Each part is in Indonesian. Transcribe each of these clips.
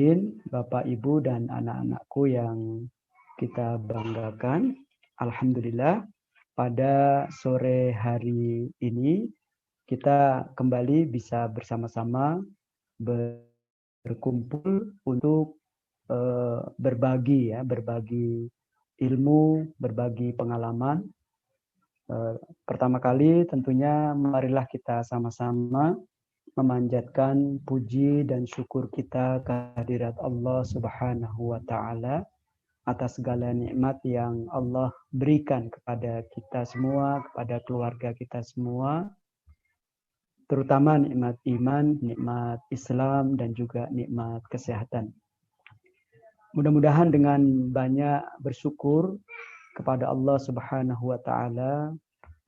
Bapak, Ibu, dan anak-anakku yang kita banggakan. Alhamdulillah, pada sore hari ini kita kembali bisa bersama-sama berkumpul untuk berbagi ilmu, berbagi pengalaman. Pertama kali tentunya marilah kita sama-sama memanjatkan puji dan syukur kita kehadirat Allah Subhanahu wa taala atas segala nikmat yang Allah berikan kepada kita semua, kepada keluarga kita semua, terutama nikmat iman, nikmat Islam, dan juga nikmat kesehatan. Mudah-mudahan dengan banyak bersyukur kepada Allah Subhanahu wa taala,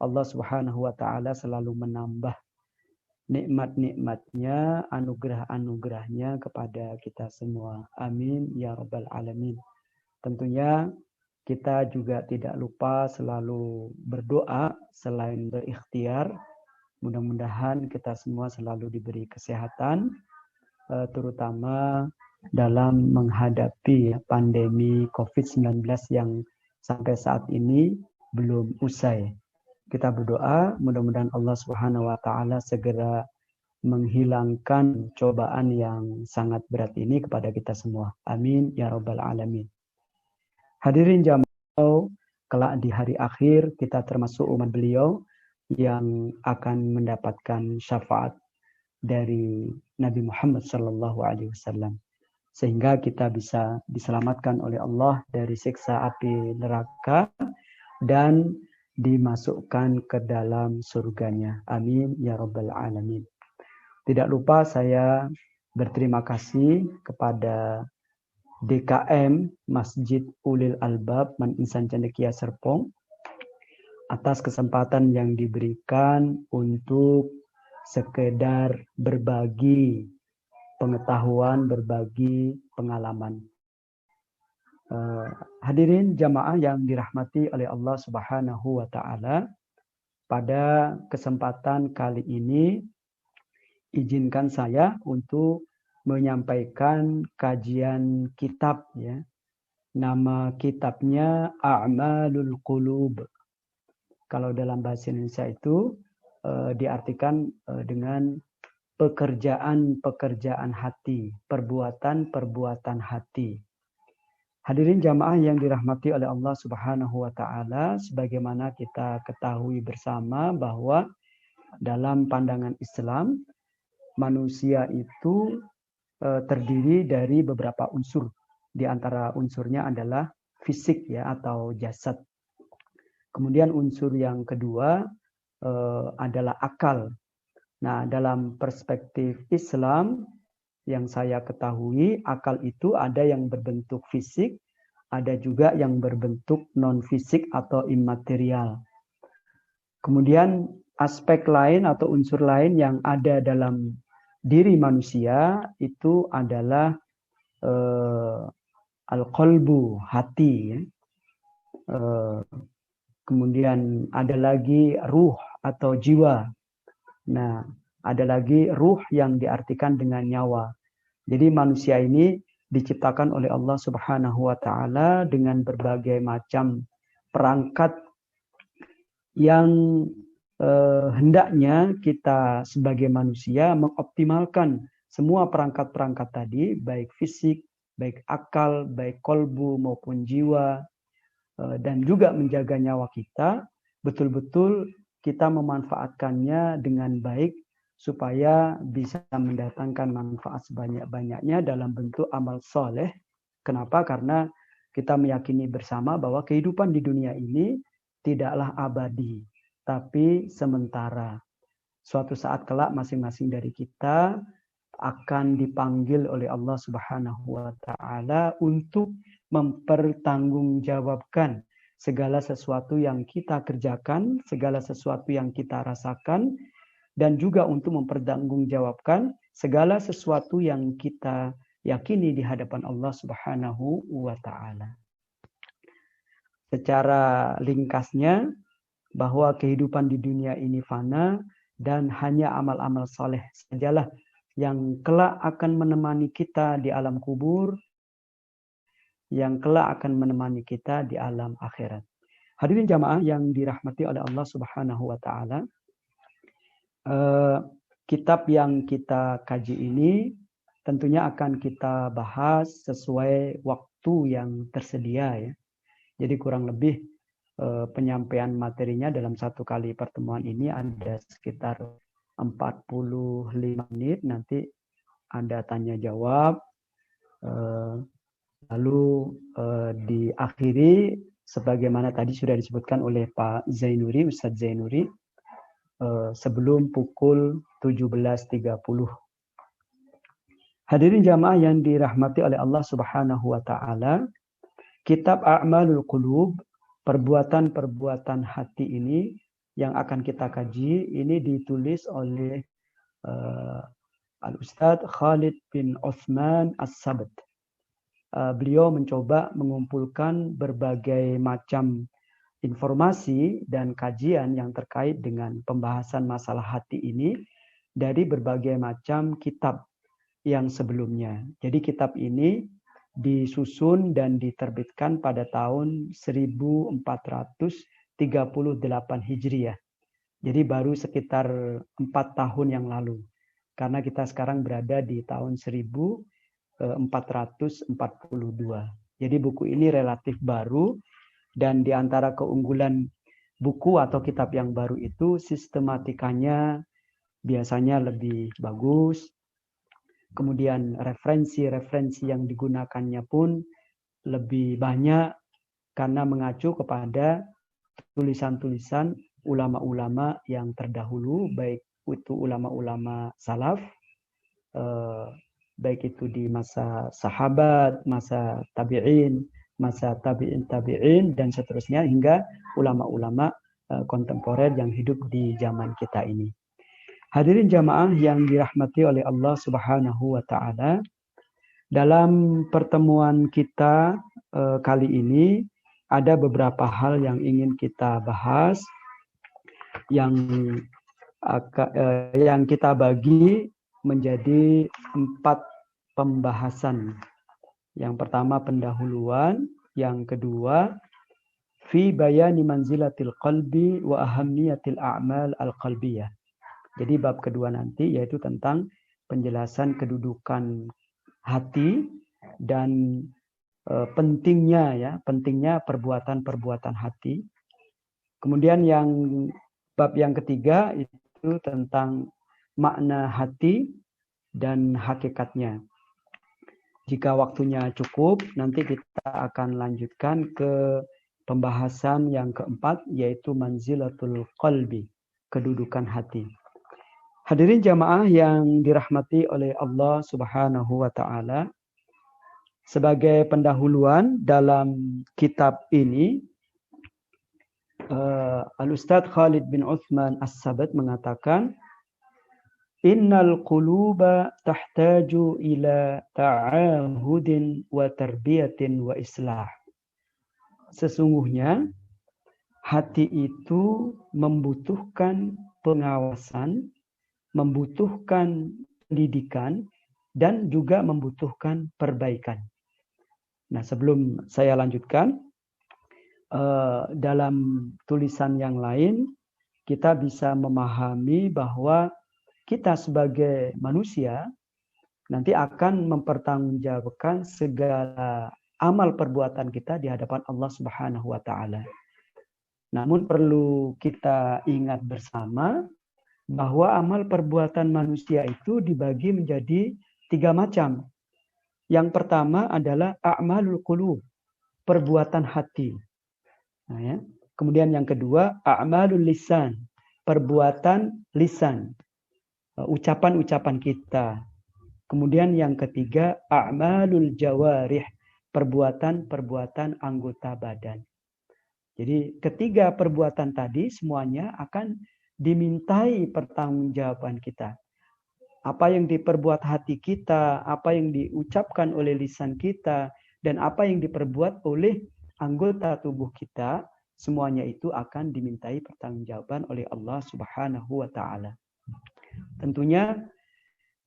Allah Subhanahu wa taala selalu menambah nikmat-nikmatnya, anugerah-anugerahnya kepada kita semua. Amin ya rabbal alamin. Tentunya kita juga tidak lupa selalu berdoa selain berikhtiar. Mudah-mudahan kita semua selalu diberi kesehatan, terutama dalam menghadapi pandemi COVID-19 yang sampai saat ini belum usai. Kita berdoa, mudah-mudahan Allah Subhanahu wa taala segera menghilangkan cobaan yang sangat berat ini kepada kita semua. Amin ya rabbal alamin. Hadirin jamaah, kelak di hari akhir kita termasuk umat beliau yang akan mendapatkan syafaat dari Nabi Muhammad sallallahu alaihi wasallam. Sehingga kita bisa diselamatkan oleh Allah dari siksa api neraka dan dimasukkan ke dalam surganya. Amin ya rabbal alamin. Tidak lupa saya berterima kasih kepada DKM Masjid Ulil Albab Man Insan Cendekia Serpong atas kesempatan yang diberikan untuk sekedar berbagi pengetahuan, berbagi pengalaman. Hadirin jamaah yang dirahmati oleh Allah Subhanahu wa taala, pada kesempatan kali ini izinkan saya untuk menyampaikan kajian kitab ya. Nama kitabnya A'malul Qulub. Kalau dalam bahasa Indonesia itu diartikan dengan pekerjaan-pekerjaan hati, perbuatan-perbuatan hati. Hadirin jamaah yang dirahmati oleh Allah Subhanahu wa taala, sebagaimana kita ketahui bersama bahwa dalam pandangan Islam manusia itu terdiri dari beberapa unsur. Di antara unsurnya adalah fisik ya atau jasad. Kemudian unsur yang kedua adalah akal. Nah, dalam perspektif Islam yang saya ketahui, akal itu ada yang berbentuk fisik, ada juga yang berbentuk non-fisik atau imaterial. Kemudian aspek lain atau unsur lain yang ada dalam diri manusia itu adalah al-qalbu, hati. Kemudian ada lagi ruh atau jiwa. Nah, ada lagi ruh yang diartikan dengan nyawa. Jadi manusia ini diciptakan oleh Allah Subhanahu wa taala dengan berbagai macam perangkat yang hendaknya kita sebagai manusia mengoptimalkan semua perangkat-perangkat tadi, baik fisik, baik akal, baik kolbu maupun jiwa, dan juga menjaga nyawa kita, betul-betul kita memanfaatkannya dengan baik supaya bisa mendatangkan manfaat sebanyak-banyaknya dalam bentuk amal soleh. Kenapa? Karena kita meyakini bersama bahwa kehidupan di dunia ini tidaklah abadi, tapi sementara. Suatu saat kelak masing-masing dari kita akan dipanggil oleh Allah Subhanahu wa taala untuk mempertanggungjawabkan segala sesuatu yang kita kerjakan, segala sesuatu yang kita rasakan, dan juga untuk mempertanggungjawabkan segala sesuatu yang kita yakini di hadapan Allah Subhanahu wa taala. Secara ringkasnya, bahwa kehidupan di dunia ini fana dan hanya amal-amal soleh sajalah yang kelak akan menemani kita di alam kubur, yang kelak akan menemani kita di alam akhirat. Hadirin jamaah yang dirahmati oleh Allah Subhanahu wa taala, kitab yang kita kaji ini tentunya akan kita bahas sesuai waktu yang tersedia ya. Jadi kurang lebih penyampaian materinya dalam satu kali pertemuan ini ada sekitar 45 menit, nanti ada tanya jawab, lalu diakhiri sebagaimana tadi sudah disebutkan oleh Pak Zainuri, Ustadz Zainuri, sebelum pukul 17.30. Hadirin jamaah yang dirahmati oleh Allah Subhanahu wa taala, kitab A'malul Qulub, perbuatan-perbuatan hati ini yang akan kita kaji, ini ditulis oleh Al-Ustadz Khalid bin Uthman As-Sabt. Beliau mencoba mengumpulkan berbagai macam informasi dan kajian yang terkait dengan pembahasan masalah hati ini dari berbagai macam kitab yang sebelumnya. Jadi kitab ini disusun dan diterbitkan pada tahun 1438 Hijriah. Jadi baru sekitar 4 tahun yang lalu. Karena kita sekarang berada di tahun 1442. Jadi buku ini relatif baru, dan di antara keunggulan buku atau kitab yang baru itu sistematikanya biasanya lebih bagus. Kemudian referensi-referensi yang digunakannya pun lebih banyak karena mengacu kepada tulisan-tulisan ulama-ulama yang terdahulu, baik itu ulama-ulama salaf, baik itu di masa sahabat, masa tabi'in, masa tabi'in, dan seterusnya hingga ulama-ulama kontemporer yang hidup di zaman kita ini. Hadirin jamaah yang dirahmati oleh Allah Subhanahu wa taala, dalam pertemuan kita kali ini ada beberapa hal yang ingin kita bahas, yang kita bagi menjadi 4 pembahasan. Yang pertama pendahuluan, yang kedua fi bayani manzilatil qalbi wa ahammiyatil a'mal al-qalbiyah. Jadi bab kedua nanti yaitu tentang penjelasan kedudukan hati dan pentingnya perbuatan-perbuatan hati. Kemudian bab yang ketiga itu tentang makna hati dan hakikatnya. Jika waktunya cukup, nanti kita akan lanjutkan ke pembahasan yang keempat, yaitu manzilatul qalbi, kedudukan hati. Hadirin jamaah yang dirahmati oleh Allah Subhanahu wa taala, sebagai pendahuluan dalam kitab ini, Al-Ustadz Khalid bin Uthman As-Sabt mengatakan, innal quluba tahtaju ila ta'ahudin wa tarbiyatin wa islah. Sesungguhnya hati itu membutuhkan pengawasan, membutuhkan pendidikan, dan juga membutuhkan perbaikan. Nah, sebelum saya lanjutkan, dalam tulisan yang lain, kita bisa memahami bahwa kita sebagai manusia nanti akan mempertanggungjawabkan segala amal perbuatan kita di hadapan Allah Subhanahu wa taala. Namun perlu kita ingat bersama bahwa amal perbuatan manusia itu dibagi menjadi 3 macam. Yang pertama adalah a'malul qulub, perbuatan hati. Nah, ya. Kemudian yang kedua a'malul lisan, perbuatan lisan, ucapan-ucapan kita. Kemudian yang ketiga a'malul jawarih, perbuatan-perbuatan anggota badan. Jadi ketiga perbuatan tadi semuanya akan dimintai pertanggungjawaban kita. Apa yang diperbuat hati kita, apa yang diucapkan oleh lisan kita, dan apa yang diperbuat oleh anggota tubuh kita, semuanya itu akan dimintai pertanggungjawaban oleh Allah Subhanahu wa taala. Tentunya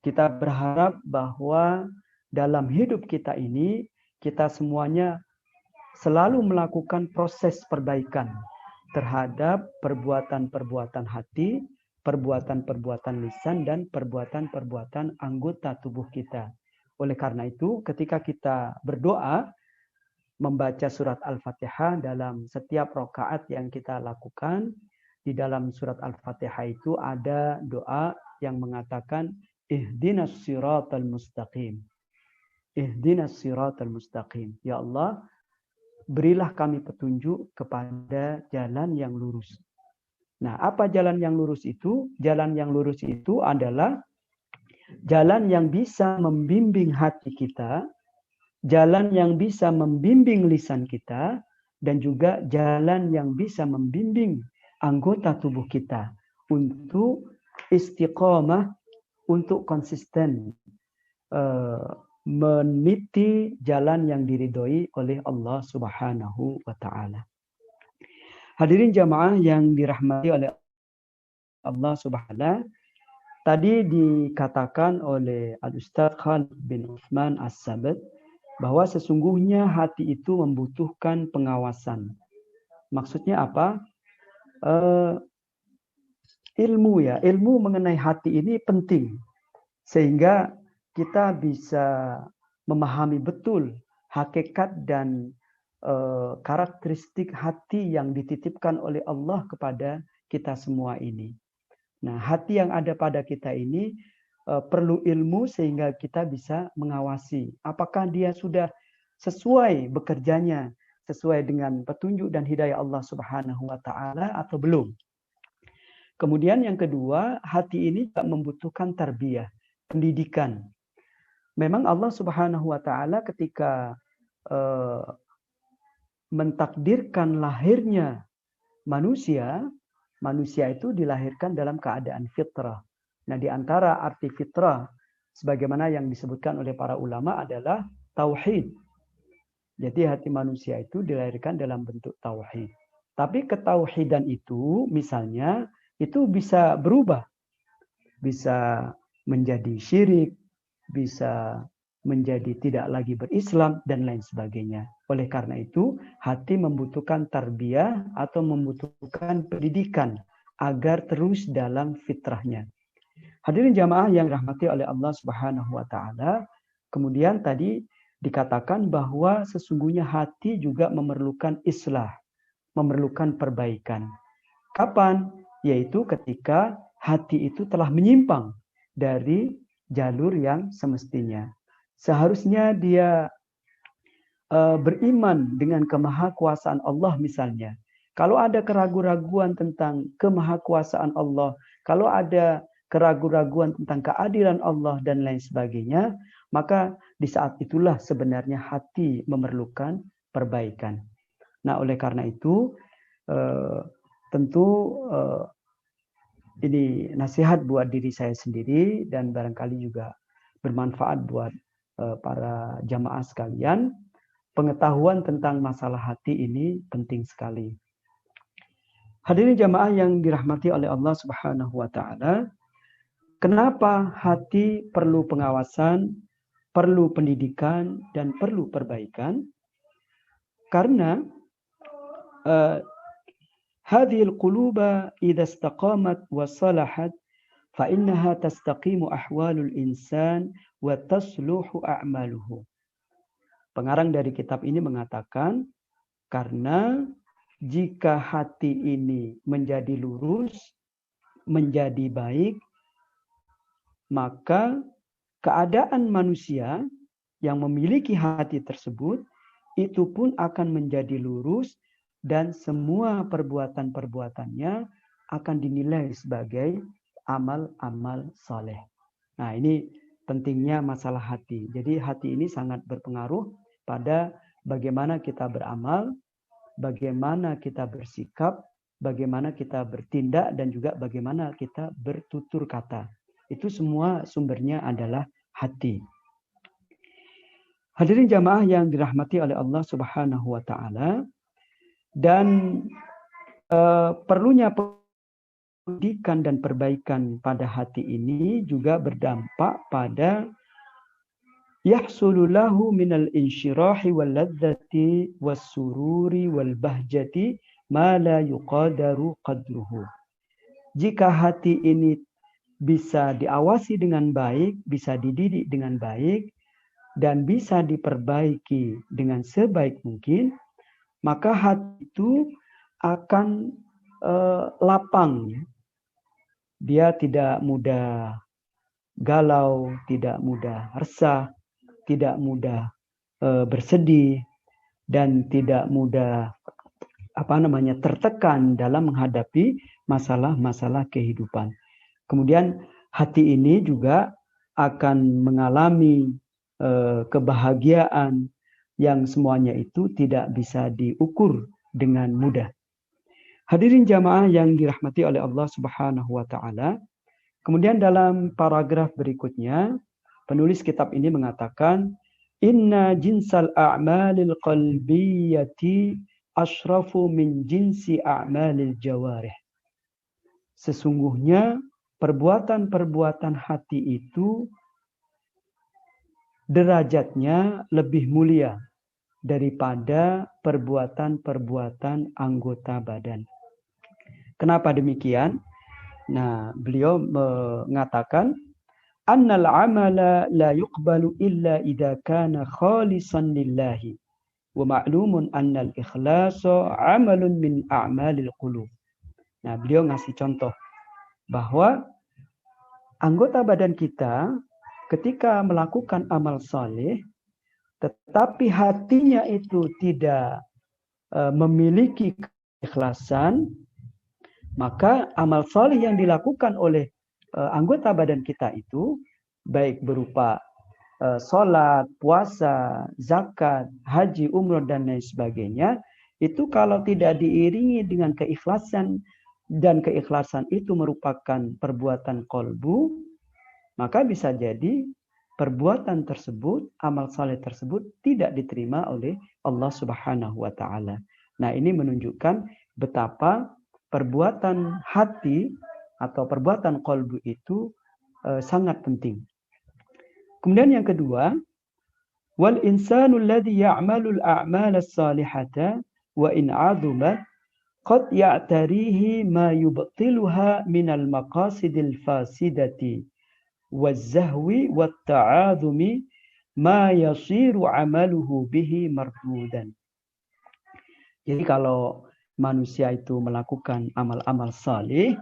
Kita berharap bahwa dalam hidup kita ini, kita semuanya selalu melakukan proses perbaikan terhadap perbuatan-perbuatan hati, perbuatan-perbuatan lisan, dan perbuatan-perbuatan anggota tubuh kita. Oleh karena itu, ketika kita berdoa, membaca surat Al-Fatihah dalam setiap rakaat yang kita lakukan, di dalam surat Al-Fatihah itu ada doa yang mengatakan, Ihdinas siratal mustaqim. Ihdinas siratal mustaqim. Ya Allah, berilah kami petunjuk kepada jalan yang lurus. Nah, apa jalan yang lurus itu? Jalan yang lurus itu adalah jalan yang bisa membimbing hati kita, jalan yang bisa membimbing lisan kita, dan juga jalan yang bisa membimbing anggota tubuh kita untuk istiqomah, untuk konsisten meniti jalan yang diridhoi oleh Allah Subhanahu wa taala. Hadirin jamaah yang dirahmati oleh Allah Subhanahu wa taala, tadi dikatakan oleh Al-Ustaz Khalid bin Utsman As-Sabat bahwa sesungguhnya hati itu membutuhkan pengawasan. Maksudnya apa? Ilmu mengenai hati ini penting sehingga kita bisa memahami betul hakikat dan karakteristik hati yang dititipkan oleh Allah kepada kita semua ini. Nah, hati yang ada pada kita ini perlu ilmu sehingga kita bisa mengawasi apakah dia sudah sesuai bekerjanya, sesuai dengan petunjuk dan hidayah Allah Subhanahu wa taala atau belum. Kemudian yang kedua, hati ini juga membutuhkan tarbiyah, pendidikan. Memang Allah Subhanahu wa taala ketika mentakdirkan lahirnya manusia itu dilahirkan dalam keadaan fitrah. Nah, di antara arti fitrah sebagaimana yang disebutkan oleh para ulama adalah tauhid. Jadi hati manusia itu dilahirkan dalam bentuk tauhid. Tapi ketauhidan itu misalnya itu bisa berubah. Bisa menjadi syirik, bisa menjadi tidak lagi berislam, dan lain sebagainya. Oleh karena itu, hati membutuhkan tarbiyah atau membutuhkan pendidikan agar terus dalam fitrahnya. Hadirin jamaah yang dirahmati oleh Allah Subhanahu wa taala, kemudian tadi dikatakan bahwa sesungguhnya hati juga memerlukan islah, memerlukan perbaikan. Kapan? Yaitu ketika hati itu telah menyimpang dari jalur yang semestinya. Seharusnya dia beriman dengan kemahakuasaan Allah misalnya. Kalau ada keraguan-raguan tentang kemahakuasaan Allah, kalau ada keraguan-raguan tentang keadilan Allah dan lain sebagainya, maka di saat itulah sebenarnya hati memerlukan perbaikan. Nah, oleh karena itu tentu ini nasihat buat diri saya sendiri dan barangkali juga bermanfaat buat para jamaah sekalian. Pengetahuan tentang masalah hati ini penting sekali. Hadirin jamaah yang dirahmati oleh Allah Subhanahu wa taala, kenapa hati perlu pengawasan, perlu pendidikan, dan perlu perbaikan? Karena hadhil quluba idza istaqamat wa salahat fa innaha tastaqimu ahwalul insan wa tasluhu a'maluhu. Pengarang dari kitab ini mengatakan, karena jika hati ini menjadi lurus, menjadi baik, maka keadaan manusia yang memiliki hati tersebut itu pun akan menjadi lurus dan semua perbuatan-perbuatannya akan dinilai sebagai amal-amal saleh. Nah, ini pentingnya masalah hati. Jadi hati ini sangat berpengaruh pada bagaimana kita beramal, bagaimana kita bersikap, bagaimana kita bertindak, dan juga bagaimana kita bertutur kata. Itu semua sumbernya adalah hati. Hadirin jamaah yang dirahmati oleh Allah Subhanahu wa taala, dan perlunya pendidikan dan perbaikan pada hati ini juga berdampak pada yahsulu lahu minal insyirahi wal ladzati was sururi wal bahjati ma la yuqadaru qadruhu. Jika hati ini bisa diawasi dengan baik, bisa dididik dengan baik, dan bisa diperbaiki dengan sebaik mungkin, maka hati itu akan lapang. Dia tidak mudah galau, tidak mudah resah, tidak mudah bersedih, dan tidak mudah tertekan dalam menghadapi masalah-masalah kehidupan. Kemudian hati ini juga akan mengalami kebahagiaan yang semuanya itu tidak bisa diukur dengan mudah. Hadirin jamaah yang dirahmati oleh Allah Subhanahu wa taala. Kemudian dalam paragraf berikutnya, penulis kitab ini mengatakan, "Inna jinsal a'malil qalbiyati asyrafu min jinsi a'malil jawarih." Sesungguhnya perbuatan-perbuatan hati itu derajatnya lebih mulia daripada perbuatan-perbuatan anggota badan. Kenapa demikian? Nah, beliau mengatakan, "Annal amala la yuqbalu illa idza kana khalisan lillahi. Wa ma'lumun annal ikhlasa 'amalun min a'malil qulub." Nah, beliau ngasih contoh bahwa anggota badan kita ketika melakukan amal saleh, tetapi hatinya itu tidak memiliki keikhlasan, maka amal saleh yang dilakukan oleh anggota badan kita itu, baik berupa sholat, puasa, zakat, haji, umroh, dan lain sebagainya, itu kalau tidak diiringi dengan keikhlasan, dan keikhlasan itu merupakan perbuatan qalbu, maka bisa jadi perbuatan tersebut, amal saleh tersebut tidak diterima oleh Allah Subhanahu wa taala. Nah, ini menunjukkan betapa perbuatan hati atau perbuatan qalbu itu sangat penting. Kemudian yang kedua, wal insanu alladhi ya'malu al-a'mal as-salihata wa in 'azumat qad ya'tarihi ma yubtiluha min al-maqasidil fasidati waz-zahwi wat-ta'adhumi ma yasiru 'amaluhu bihi mardudan. Jadi kalau manusia itu melakukan amal-amal saleh,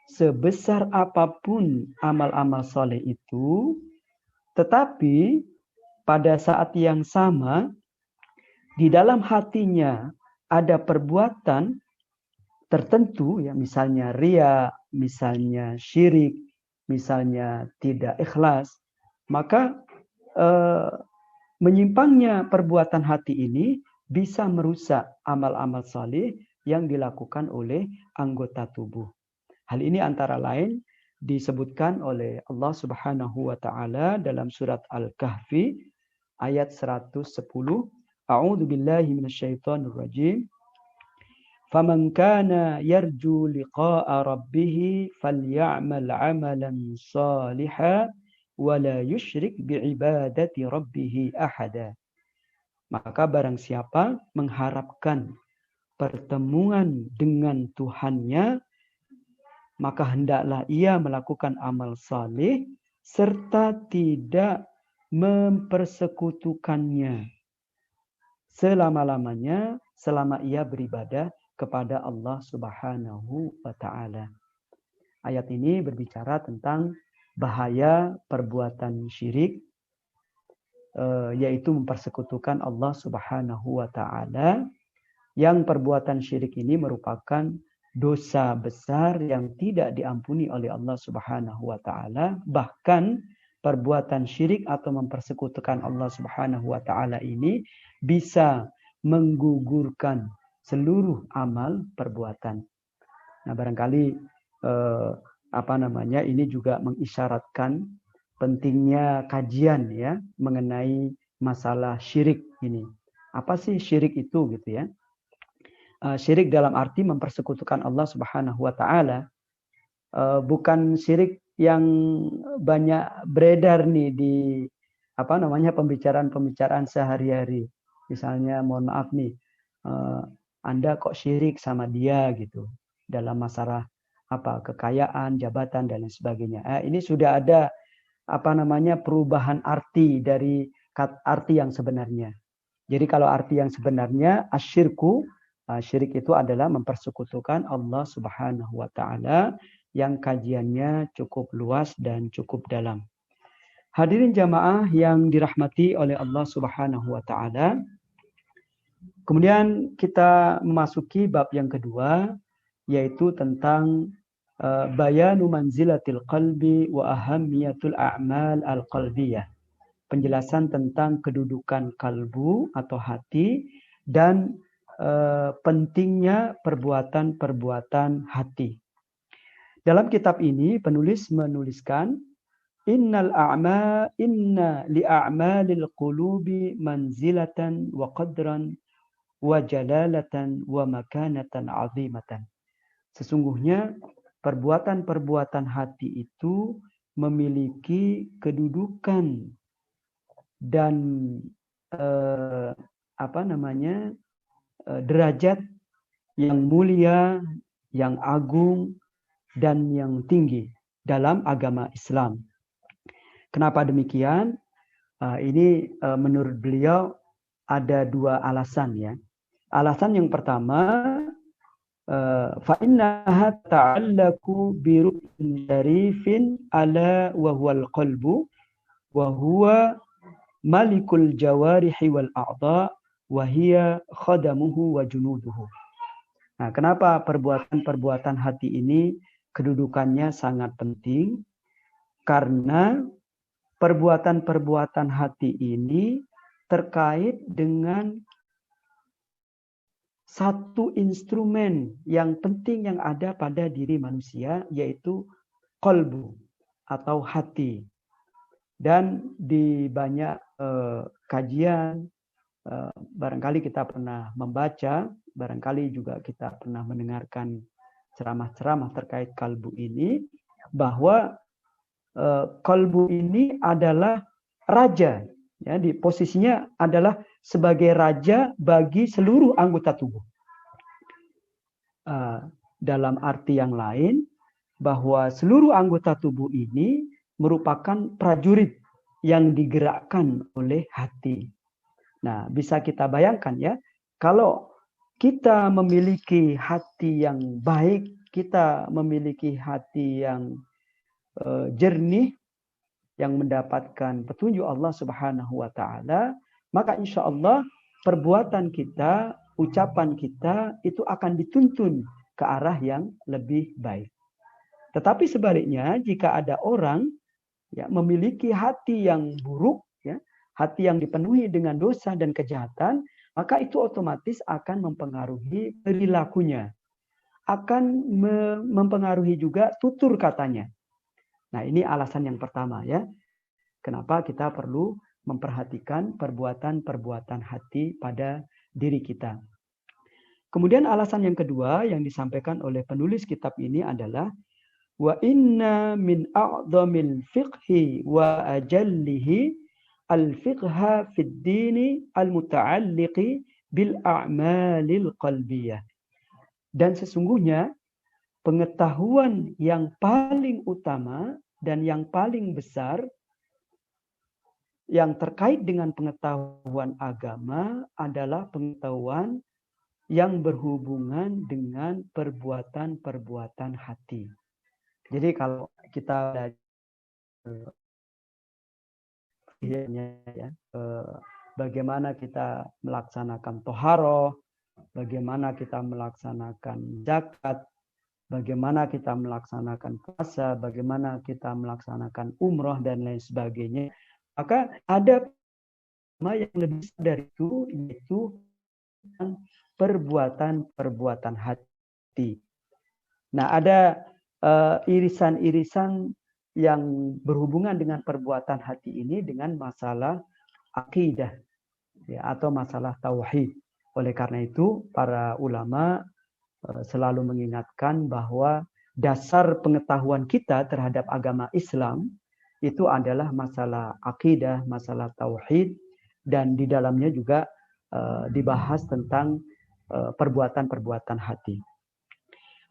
sebesar apapun amal-amal saleh itu, tetapi pada saat yang sama di dalam hatinya ada perbuatan tertentu, ya misalnya riya, misalnya syirik, misalnya tidak ikhlas, maka menyimpangnya perbuatan hati ini bisa merusak amal-amal saleh yang dilakukan oleh anggota tubuh. Hal ini antara lain disebutkan oleh Allah Subhanahu wa taala dalam surat Al-Kahfi ayat 110. A'udzu billahi minasyaitonir rajim. Faman kana yarju liqa'a rabbih faly'amal 'amalan shalihan wa la yusyrik bi'ibadati rabbih ahada. Maka barang siapa mengharapkan pertemuan dengan Tuhannya, maka hendaklah ia melakukan amal saleh serta tidak mempersekutukannya selama-lamanya selama ia beribadah kepada Allah Subhanahu wa taala. Ayat ini berbicara tentang bahaya perbuatan syirik, yaitu mempersekutukan Allah Subhanahu wa taala, yang perbuatan syirik ini merupakan dosa besar yang tidak diampuni oleh Allah Subhanahu wa taala. Bahkan perbuatan syirik atau mempersekutukan Allah Subhanahu wa taala ini bisa menggugurkan seluruh amal perbuatan. Nah, barangkali ini juga mengisyaratkan pentingnya kajian ya mengenai masalah syirik ini. Apa sih syirik itu gitu ya? Syirik dalam arti mempersekutukan Allah Subhanahu wa taala. bukan syirik yang banyak beredar nih di pembicaraan sehari-hari. Misalnya mohon maaf nih, Anda kok syirik sama dia gitu dalam masalah kekayaan, jabatan dan lain sebagainya. Ini sudah ada perubahan arti dari arti yang sebenarnya. Jadi kalau arti yang sebenarnya asyirku, syirik itu adalah mempersekutukan Allah Subhanahu wa taala yang kajiannya cukup luas dan cukup dalam. Hadirin jamaah yang dirahmati oleh Allah Subhanahu wa taala. Kemudian kita memasuki bab yang kedua, yaitu tentang bayanu manzilatil qalbi wa ahammiyatul a'mal al-qalbiyah. Penjelasan tentang kedudukan kalbu atau hati dan pentingnya perbuatan-perbuatan hati. Dalam kitab ini penulis menuliskan inna li'a'malil qulubi manzilatan wa qadran wa jalalatan wa makanatan 'azimatan. Sesungguhnya perbuatan-perbuatan hati itu memiliki kedudukan dan derajat yang mulia, yang agung dan yang tinggi dalam agama Islam. Kenapa demikian? Ini menurut beliau ada dua alasan ya. Alasan yang pertama, فَإِنَّهَا تَعَلَّقُ بِرُكْنٍ شَرِيفٍ أَلَا وَهُوَ الْقَلْبُ وَهُوَ مَلِكُ الْجَوَارِحِ وَالْأَعْضَاءِ وَهِيَ خَدَمُهُ وَجُنُودُهُ. Nah, kenapa perbuatan-perbuatan hati ini kedudukannya sangat penting? Karena perbuatan-perbuatan hati ini terkait dengan satu instrumen yang penting yang ada pada diri manusia, yaitu qalbu atau hati. Dan di banyak kajian, barangkali kita pernah membaca, barangkali juga kita pernah mendengarkan ceramah-ceramah terkait kalbu ini, bahwa kalbu ini adalah raja. Ya, di posisinya adalah sebagai raja bagi seluruh anggota tubuh. Dalam arti yang lain, bahwa seluruh anggota tubuh ini merupakan prajurit yang digerakkan oleh hati. Nah, bisa kita bayangkan ya, kalau kita memiliki hati yang baik, kita memiliki hati yang jernih, yang mendapatkan petunjuk Allah Subhanahu wa taala, maka insya Allah perbuatan kita, ucapan kita itu akan dituntun ke arah yang lebih baik. Tetapi sebaliknya, jika ada orang ya memiliki hati yang buruk, ya, hati yang dipenuhi dengan dosa dan kejahatan, maka itu otomatis akan mempengaruhi perilakunya, akan mempengaruhi juga tutur katanya. Nah, ini alasan yang pertama ya. Kenapa kita perlu memperhatikan perbuatan-perbuatan hati pada diri kita. Kemudian alasan yang kedua yang disampaikan oleh penulis kitab ini adalah wa inna min a'dhamil fiqhi wa ajallihi al-fiqha fid dini al-muta'alliqi bil a'malil qalbiyah. Dan sesungguhnya pengetahuan yang paling utama dan yang paling besar yang terkait dengan pengetahuan agama adalah pengetahuan yang berhubungan dengan perbuatan-perbuatan hati. Jadi kalau kita bagaimana kita melaksanakan toharoh, bagaimana kita melaksanakan zakat, bagaimana kita melaksanakan puasa, bagaimana kita melaksanakan umroh dan lain sebagainya, maka ada yang lebih besar dari itu, yaitu perbuatan-perbuatan hati. Nah, ada irisan-irisan yang berhubungan dengan perbuatan hati ini dengan masalah akidah ya, atau masalah tauhid. Oleh karena itu, para ulama selalu mengingatkan bahwa dasar pengetahuan kita terhadap agama Islam itu adalah masalah akidah, masalah tauhid, dan di dalamnya juga dibahas tentang perbuatan-perbuatan hati.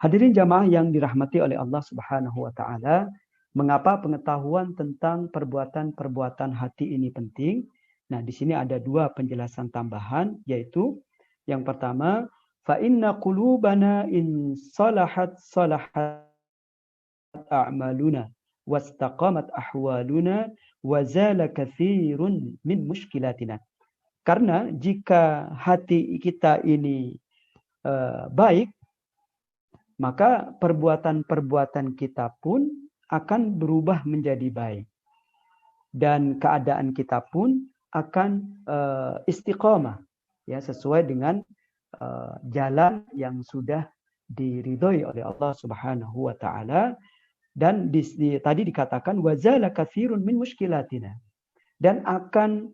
Hadirin jamaah yang dirahmati oleh Allah Subhanahu wa taala, mengapa pengetahuan tentang perbuatan-perbuatan hati ini penting? Nah, di sini ada dua penjelasan tambahan, yaitu yang pertama, fa inna qulubana in salahat a'maluna wastaqamat ahwaluna wa zala katsirun min mushkilatina. Karena jika hati kita ini baik, maka perbuatan-perbuatan kita pun akan berubah menjadi baik. Dan keadaan kita pun akan istiqamah, ya, sesuai dengan jalan yang sudah diridhoi oleh Allah Subhanahu wa taala. Dan tadi dikatakan wazala katsirun min mushkilatina, dan akan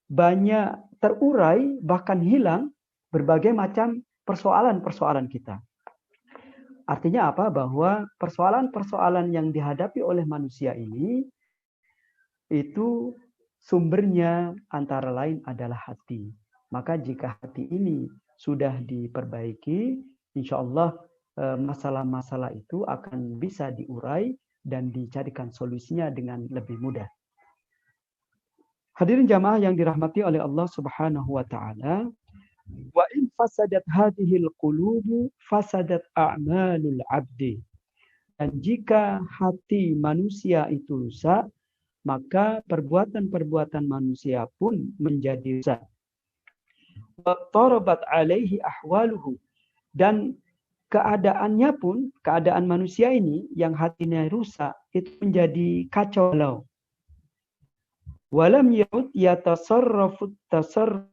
banyak terurai bahkan hilang berbagai macam persoalan-persoalan kita. Artinya apa? Bahwa persoalan-persoalan yang dihadapi oleh manusia ini itu sumbernya antara lain adalah hati. Maka jika hati ini sudah diperbaiki, insya Allah masalah-masalah itu akan bisa diurai dan dicarikan solusinya dengan lebih mudah. Hadirin jamaah yang dirahmati oleh Allah Subhanahu wa taala, wa in fasadat hadhil qulubu fasadat a'malul 'abdi. Dan jika hati manusia itu rusak, maka perbuatan-perbuatan manusia pun menjadi rusak. Wa tarabat 'alaihi ahwaluhu, dan keadaannya pun, keadaan manusia ini yang hatinya rusak itu menjadi kacau balau. Walam ya'ud yatasarrafu tasarruf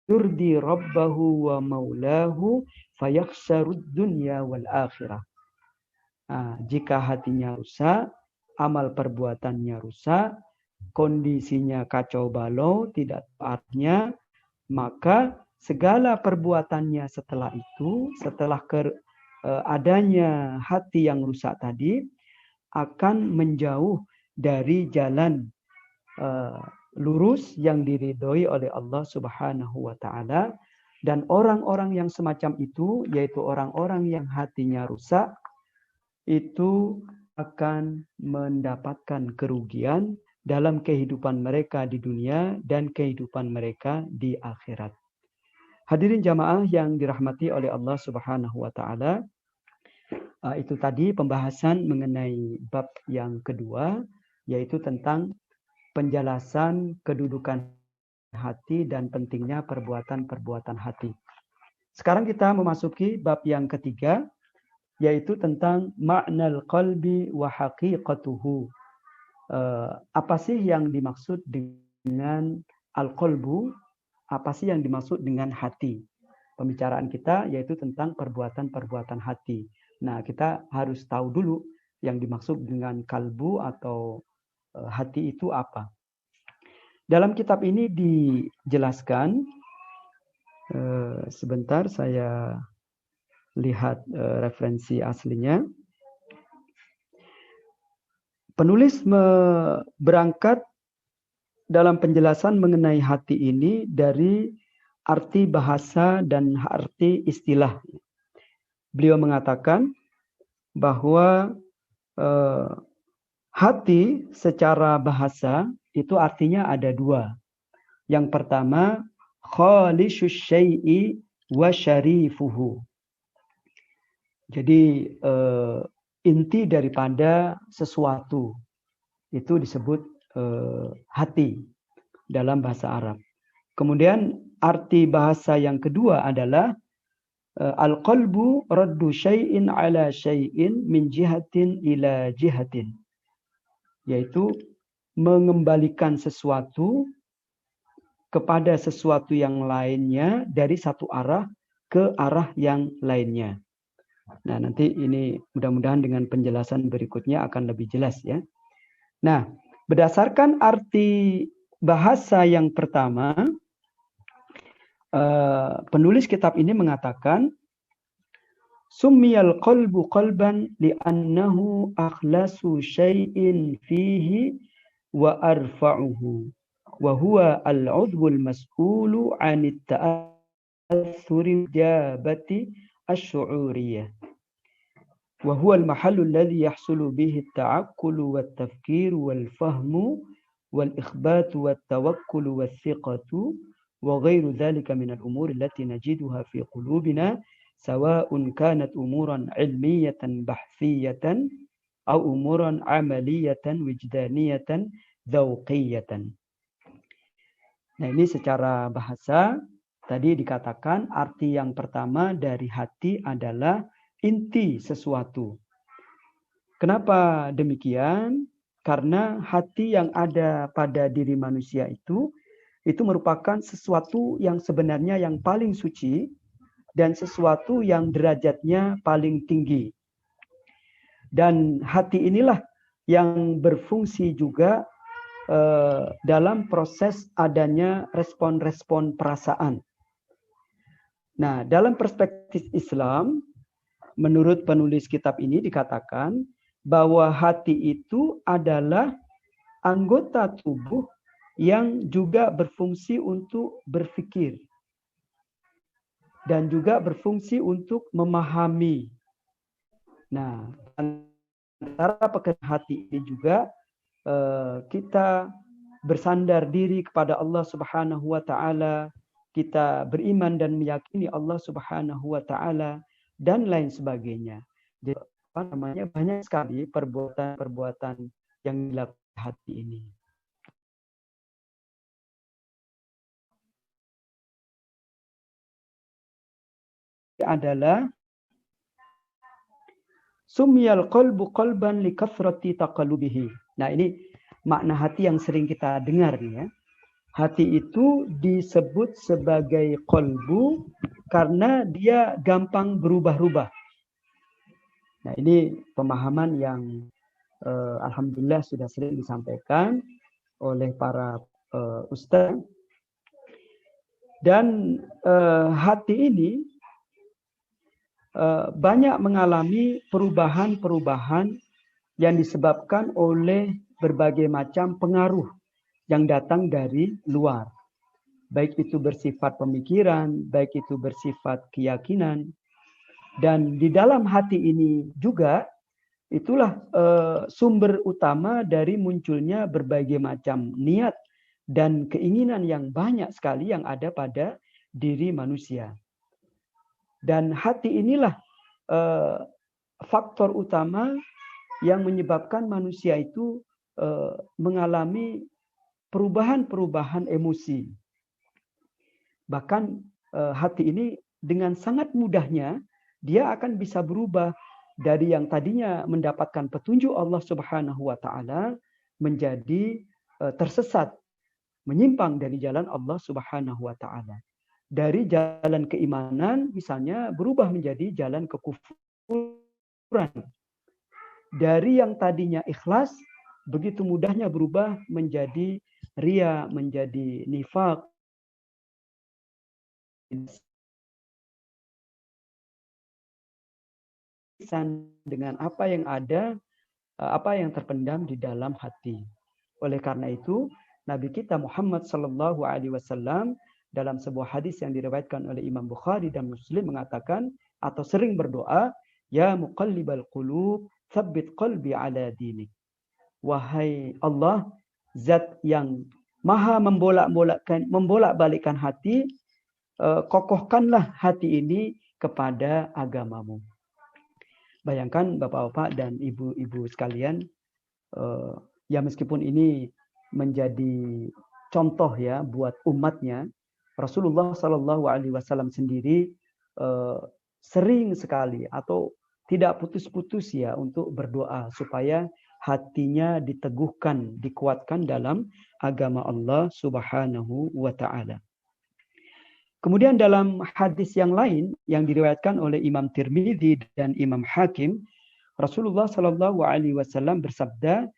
yurdi rabbahu wa maulahu fayakhsarud dunya wal akhirah. Jika hatinya rusak, amal perbuatannya rusak, kondisinya kacau balau, tidak taatnya, maka segala perbuatannya setelah itu, setelah adanya hati yang rusak tadi, akan menjauh dari jalan lurus yang diridhoi oleh Allah Subhanahu wa taala. Dan orang-orang yang semacam itu, yaitu orang-orang yang hatinya rusak, itu akan mendapatkan kerugian dalam kehidupan mereka di dunia dan kehidupan mereka di akhirat. Hadirin jamaah yang dirahmati oleh Allah Subhanahu wa taala, itu tadi pembahasan mengenai bab yang kedua, yaitu tentang penjelasan kedudukan hati dan pentingnya perbuatan-perbuatan hati. Sekarang kita memasuki bab yang ketiga, yaitu tentang ma'nal qalbi wa haqiqatuhu. Apa sih yang dimaksud dengan al-qalbu? Apa sih yang dimaksud dengan hati? Pembicaraan kita yaitu tentang perbuatan-perbuatan hati. Nah, kita harus tahu dulu yang dimaksud dengan kalbu atau hati itu apa. Dalam kitab ini dijelaskan, sebentar saya lihat referensi aslinya. Penulis berangkat dalam penjelasan mengenai hati ini dari arti bahasa dan arti istilah. Beliau mengatakan bahwa hati secara bahasa itu artinya ada dua. Yang pertama, khalisus syai'i wa syarifuhu. Jadi inti daripada sesuatu itu disebut hati dalam bahasa Arab. Kemudian arti bahasa yang kedua adalah al-qalbu raddu syai'in ala syai'in min jihatin ila jihatin. Yaitu mengembalikan sesuatu kepada sesuatu yang lainnya dari satu arah ke arah yang lainnya. Nah, nanti ini mudah-mudahan dengan penjelasan berikutnya akan lebih jelas ya. Nah, berdasarkan arti bahasa yang pertama, penulis kitab ini mengatakan Summiyal qalbu qalban li'annahu akhlasu syai'in fihi wa arfa'uhu wa huwa al-'udhul mas'ulu 'anit ta'athuri jabati asy-syu'uriyah wa huwa al-mahallu alladhi yahsulu bihi at-ta'aqqulu wat-tafkiru wal-fahmu wal-ikhbatu wat-tawakkulu wath-thiqatu wa ghairu dhalika min al-umuri allati najiduha fi qulubina sawa'un kanat umuran 'ilmiyatan bahthiyatan aw umuran 'amaliyatan wijdaniyatan dzauqiyatan. Nah, ini secara bahasa tadi dikatakan arti yang pertama dari hati adalah inti sesuatu. Kenapa demikian? Karena hati yang ada pada diri manusia itu merupakan sesuatu yang sebenarnya yang paling suci dan sesuatu yang derajatnya paling tinggi. Dan hati inilah yang berfungsi juga dalam proses adanya respon-respon perasaan. Nah, dalam perspektif Islam, menurut penulis kitab ini dikatakan bahwa hati itu adalah anggota tubuh yang juga berfungsi untuk berpikir dan juga berfungsi untuk memahami. Nah, antara pekerjaan hati ini juga kita bersandar diri kepada Allah Subhanahu wa taala, kita beriman dan meyakini Allah Subhanahu wa taala dan lain sebagainya. Jadi banyak sekali perbuatan-perbuatan yang dilakukan hati ini. Adalah sumyal qalbu qalban li kathrati taqallubihi. Nah, ini makna hati yang sering kita dengar nih ya. Hati itu disebut sebagai qalbu karena dia gampang berubah-ubah. Nah, ini pemahaman yang alhamdulillah sudah sering disampaikan oleh para ustaz. Dan hati ini banyak mengalami perubahan-perubahan yang disebabkan oleh berbagai macam pengaruh yang datang dari luar. Baik itu bersifat pemikiran, baik itu bersifat keyakinan. Dan di dalam hati ini juga, itulah sumber utama dari munculnya berbagai macam niat dan keinginan yang banyak sekali yang ada pada diri manusia. Dan hati inilah faktor utama yang menyebabkan manusia itu mengalami perubahan-perubahan emosi. Bahkan hati ini dengan sangat mudahnya dia akan bisa berubah dari yang tadinya mendapatkan petunjuk Allah Subhanahu wa taala menjadi tersesat, menyimpang dari jalan Allah Subhanahu wa taala. Dari jalan keimanan misalnya berubah menjadi jalan kekufuran. Dari yang tadinya ikhlas begitu mudahnya berubah menjadi ria, menjadi nifaq. Dengan apa yang ada, apa yang terpendam di dalam hati. Oleh karena itu, Nabi kita Muhammad sallallahu alaihi wasallam dalam sebuah hadis yang diriwayatkan oleh Imam Bukhari dan Muslim mengatakan atau sering berdoa, ya muqallibal qulub, tsabbit qalbi ala dinik. Wahai Allah, zat yang maha membolak-balikkan hati, kokohkanlah hati ini kepada agamamu. Bayangkan Bapak-bapak dan ibu-ibu sekalian, ya meskipun ini menjadi contoh ya buat umatnya, Rasulullah Shallallahu Alaihi Wasallam sendiri sering sekali atau tidak putus-putus ya untuk berdoa supaya hatinya diteguhkan, dikuatkan dalam agama Allah Subhanahu wa taala. Kemudian dalam hadis yang lain yang diriwayatkan oleh Imam Tirmidzi dan Imam Hakim, Rasulullah Shallallahu Alaihi Wasallam bersabda,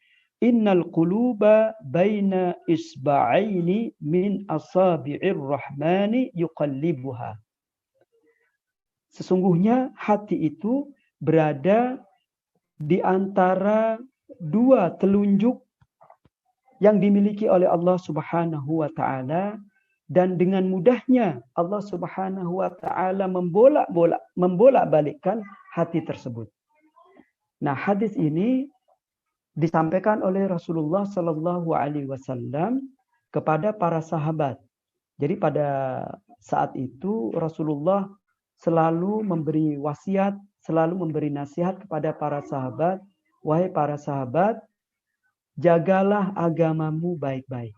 Innal quluba baina isba'aini min asabi'ir rahmani yuqallibuha. Sesungguhnya hati itu berada di antara dua telunjuk yang dimiliki oleh Allah Subhanahu wa taala, dan dengan mudahnya Allah Subhanahu wa taala membolak-balikkan hati tersebut. Nah, hadis ini disampaikan oleh Rasulullah sallallahu alaihi wasallam kepada para sahabat. Jadi pada saat itu Rasulullah selalu memberi wasiat, selalu memberi nasihat kepada para sahabat, wahai para sahabat, jagalah agamamu baik-baik.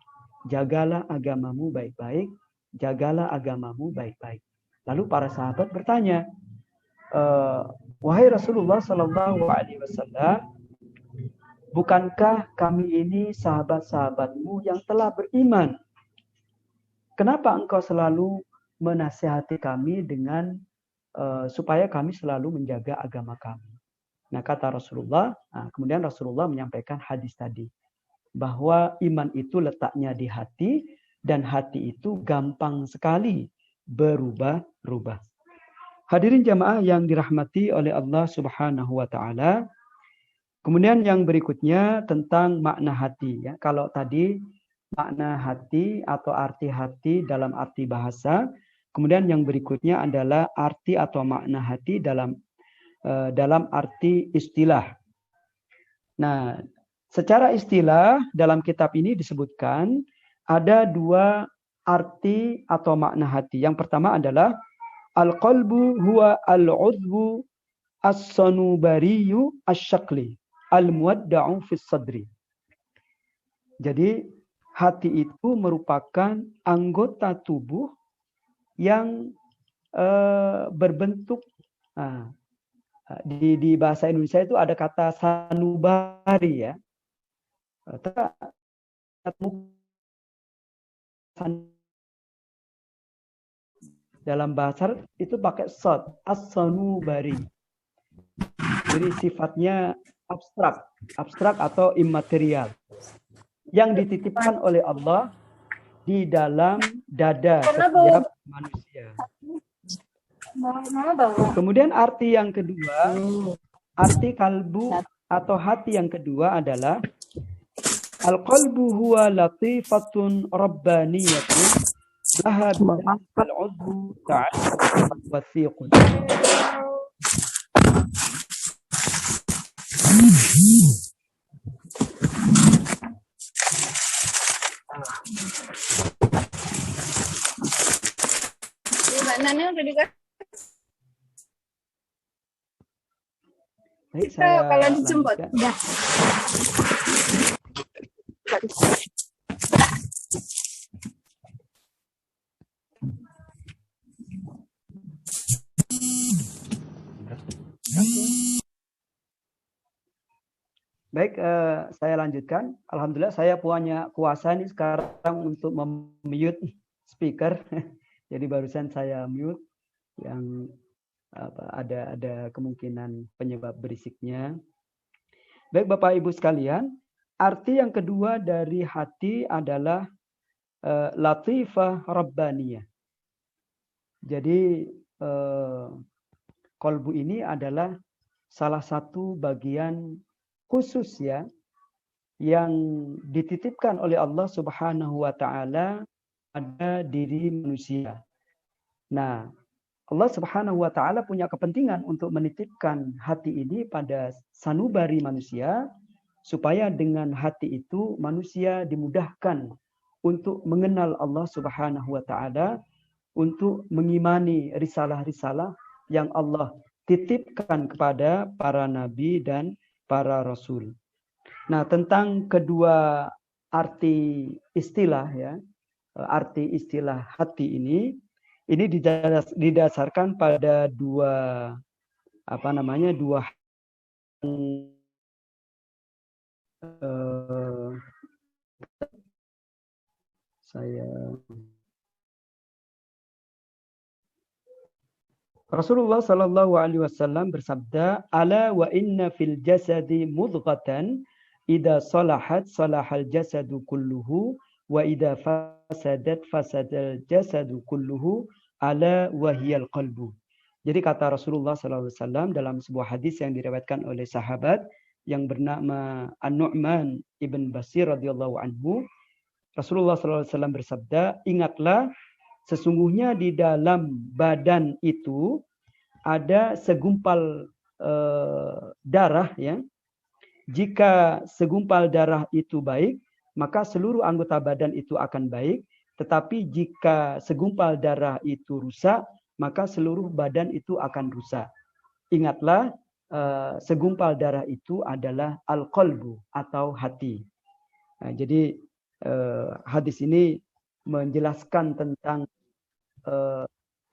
Jagalah agamamu baik-baik. Jagalah agamamu baik-baik. Lalu para sahabat bertanya, wahai Rasulullah sallallahu alaihi wasallam, bukankah kami ini sahabat-sahabatmu yang telah beriman? Kenapa engkau selalu menasihati kami dengan supaya kami selalu menjaga agama kami? Nah, kata Rasulullah, kemudian Rasulullah menyampaikan hadis tadi, bahwa iman itu letaknya di hati, dan hati itu gampang sekali berubah-ubah. Hadirin jamaah yang dirahmati oleh Allah Subhanahu wa taala. Kemudian yang berikutnya tentang makna hati, ya. Kalau tadi makna hati atau arti hati dalam arti bahasa, kemudian yang berikutnya adalah arti atau makna hati dalam arti istilah. Nah, secara istilah dalam kitab ini disebutkan ada dua arti atau makna hati. Yang pertama adalah al-qalbu huwa al-udhwu as-sanubariyu asy-syakli al-muwadda'u fis sadri. Jadi hati itu merupakan anggota tubuh yang berbentuk, di bahasa Indonesia itu ada kata sanubari, ya. Dalam bahasa itu pakai sad, as-sanubari. Jadi sifatnya abstrak atau imaterial, yang dititipkan oleh Allah di dalam dada setiap manusia. Kemudian arti yang kedua, arti kalbu atau hati yang kedua adalah al-qalbu huwa latifatun rabbaniyatun laha al-udhu ta'ala wathiqun. Banannya udah dikasih. Baik, saya kalau dijemput udah. Baik, saya lanjutkan. Alhamdulillah saya punya kuasa nih sekarang untuk mute speaker. Jadi barusan saya mute yang ada kemungkinan penyebab berisiknya. Baik Bapak Ibu sekalian, arti yang kedua dari hati adalah latifah rabbaniyah. Jadi kolbu ini adalah salah satu bagian khusus, ya, yang dititipkan oleh Allah Subhanahu wa taala pada diri manusia. Nah, Allah Subhanahu wa taala punya kepentingan untuk menitipkan hati ini pada sanubari manusia, supaya dengan hati itu manusia dimudahkan untuk mengenal Allah Subhanahu wa taala, untuk mengimani risalah-risalah yang Allah titipkan kepada para nabi dan para rasul. Nah, tentang kedua arti istilah, ya, arti istilah hati ini didasarkan pada dua Rasulullah Shallallahu Alaihi Wasallam bersabda, "Ala wa inna fil jasadi mudghatan, idza salahat salahal jasadu kulluhu, wa idza fasadat fasadal jasadu kulluhu, ala wa hiyal qalbu." Jadi kata Rasulullah SAW dalam sebuah hadis yang diriwayatkan oleh sahabat yang bernama An-Nu'man ibn Bashir radhiyallahu anhu, Rasulullah SAW bersabda, ingatlah sesungguhnya di dalam badan itu ada segumpal darah, ya. Jika segumpal darah itu baik, maka seluruh anggota badan itu akan baik. Tetapi jika segumpal darah itu rusak, maka seluruh badan itu akan rusak. Ingatlah, segumpal darah itu adalah al-qalbu atau hati. Nah, jadi hadis ini menjelaskan tentang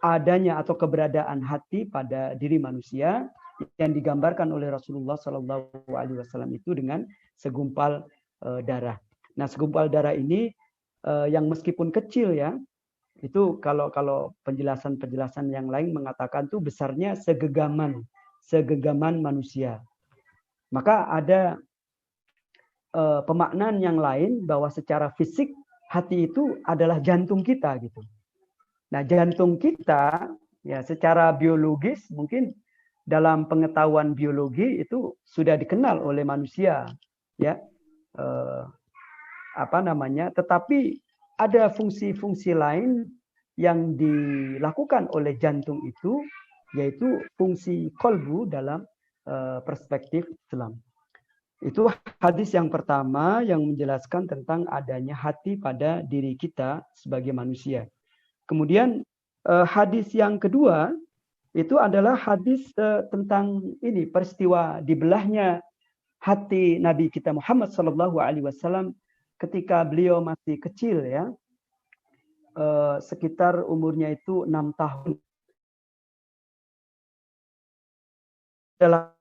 adanya atau keberadaan hati pada diri manusia yang digambarkan oleh Rasulullah SAW itu dengan segumpal darah. Nah, segumpal darah ini yang meskipun kecil, ya, itu kalau penjelasan yang lain mengatakan tuh besarnya segegaman manusia. Maka ada pemaknaan yang lain bahwa secara fisik hati itu adalah jantung kita gitu. Nah, jantung kita ya secara biologis mungkin dalam pengetahuan biologi itu sudah dikenal oleh manusia, ya, tetapi ada fungsi-fungsi lain yang dilakukan oleh jantung itu, yaitu fungsi kolbu dalam perspektif Islam. Itu hadis yang pertama yang menjelaskan tentang adanya hati pada diri kita sebagai manusia. Kemudian hadis yang kedua itu adalah hadis tentang ini peristiwa dibelahnya hati Nabi kita Muhammad SAW ketika beliau masih kecil, ya, sekitar umurnya itu 6 tahun. Dalam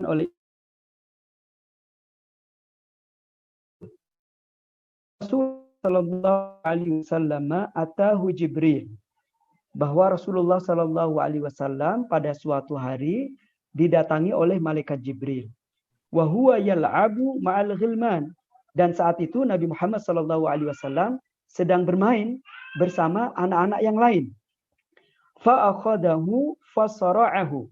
oleh Rasulullah Sallallahu Alaihi Wasallam atahu Jibril, bahwa Rasulullah Sallallahu Alaihi Wasallam pada suatu hari didatangi oleh malaikat Jibril. Wa huwa yal'abu ma'al ghilman, dan saat itu Nabi Muhammad Sallallahu Alaihi Wasallam sedang bermain bersama anak-anak yang lain. Fa'akhadahu fasara'ahu,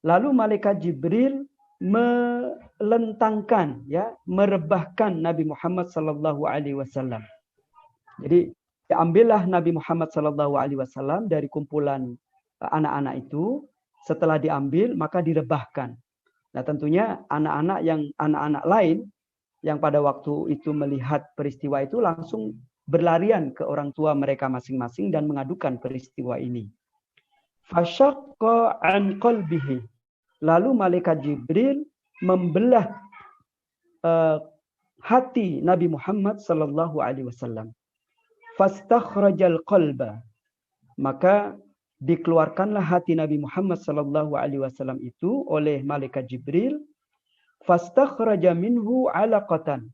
lalu malaikat Jibril melentangkan, ya, merebahkan Nabi Muhammad Sallallahu Alaihi Wasallam. Jadi diambillah Nabi Muhammad Sallallahu Alaihi Wasallam dari kumpulan anak-anak itu. Setelah diambil maka direbahkan. Nah, tentunya anak-anak lain yang pada waktu itu melihat peristiwa itu langsung berlarian ke orang tua mereka masing-masing dan mengadukan peristiwa ini. Fashaqqa an qalbihi, lalu malaikat Jibril membelah hati Nabi Muhammad Sallallahu Alaihi Wasallam. Fastakhrajal qalba, maka dikeluarkanlah hati Nabi Muhammad Sallallahu Alaihi Wasallam itu oleh malaikat Jibril. Fastakhraja minhu alaqatan,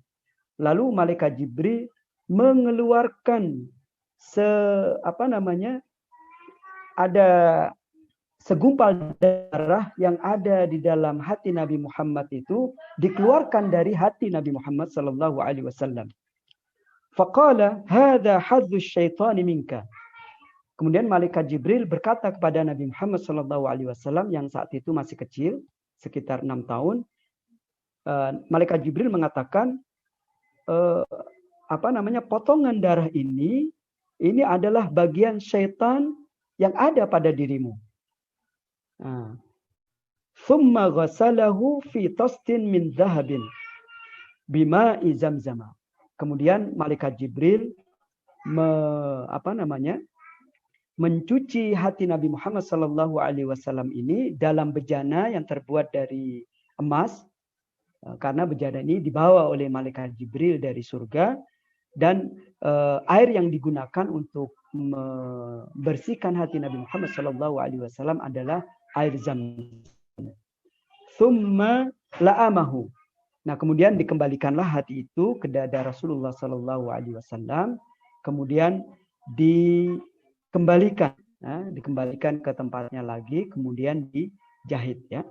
lalu malaikat Jibril mengeluarkan ada segumpal darah yang ada di dalam hati Nabi Muhammad itu dikeluarkan dari hati Nabi Muhammad Sallallahu Alaihi Wasallam. Faqala hadza hadzus syaitani minka. Kemudian malaikat Jibril berkata kepada Nabi Muhammad Sallallahu Alaihi Wasallam yang saat itu masih kecil, sekitar 6 tahun. Malaikat Jibril mengatakan, potongan darah ini adalah bagian syaitan yang ada pada dirimu. Thumma ghasalahu fi tastin min dhahabin bima'i zamzam. Kemudian malaikat Jibril mencuci hati Nabi Muhammad Sallallahu Alaihi Wasallam ini dalam bejana yang terbuat dari emas, karena bejana ini dibawa oleh malaikat Jibril dari surga, dan air yang digunakan untuk membersihkan hati Nabi Muhammad Sallallahu Alaihi Wasallam adalah air Zamzam. Thumma la'amahu. Nah, kemudian dikembalikanlah hati itu ke dada Rasulullah Sallallahu Alaihi Wasallam, kemudian dikembalikan ke tempatnya lagi, kemudian dijahit, ya.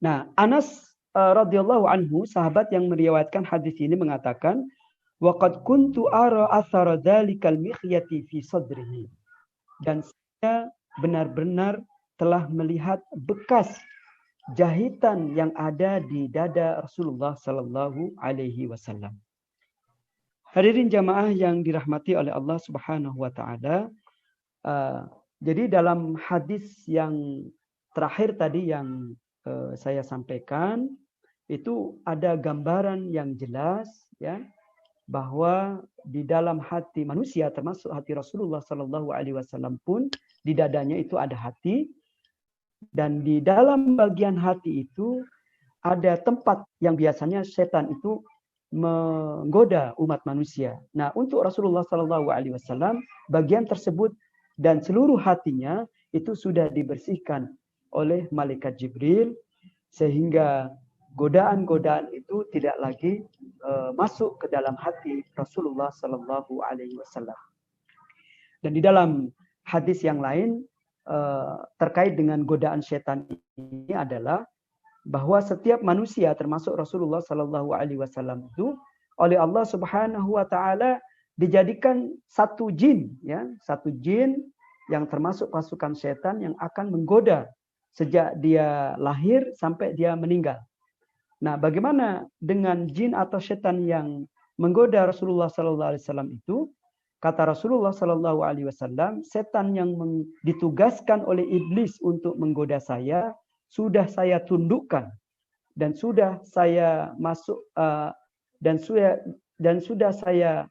Nah, Anas radhiyallahu anhu, sahabat yang meriwayatkan hadis ini, mengatakan Wa qad kuntu ara athara dzalikal mikhyati fi sadrihi. Dan saya benar-benar telah melihat bekas jahitan yang ada di dada Rasulullah sallallahu alaihi wasallam. Hadirin jamaah yang dirahmati oleh Allah Subhanahu wa taala, jadi dalam hadis yang terakhir tadi yang saya sampaikan itu ada gambaran yang jelas ya bahwa di dalam hati manusia termasuk hati Rasulullah sallallahu alaihi wasallam pun di dadanya itu ada hati, dan di dalam bagian hati itu ada tempat yang biasanya setan itu menggoda umat manusia. Nah, untuk Rasulullah sallallahu alaihi wasallam bagian tersebut dan seluruh hatinya itu sudah dibersihkan oleh malaikat Jibril sehingga godaan-godaan itu tidak lagi masuk ke dalam hati Rasulullah sallallahu alaihi wasallam. Dan di dalam hadis yang lain terkait dengan godaan setan ini adalah bahwa setiap manusia termasuk Rasulullah sallallahu alaihi wasallam itu oleh Allah Subhanahu wa taala dijadikan satu jin ya, satu jin yang termasuk pasukan setan yang akan menggoda sejak dia lahir sampai dia meninggal. Nah, bagaimana dengan jin atau setan yang menggoda Rasulullah sallallahu alaihi wasallam itu? Kata Rasulullah sallallahu alaihi wasallam, setan yang ditugaskan oleh iblis untuk menggoda saya sudah saya tundukkan dan sudah saya masuk dan sudah saya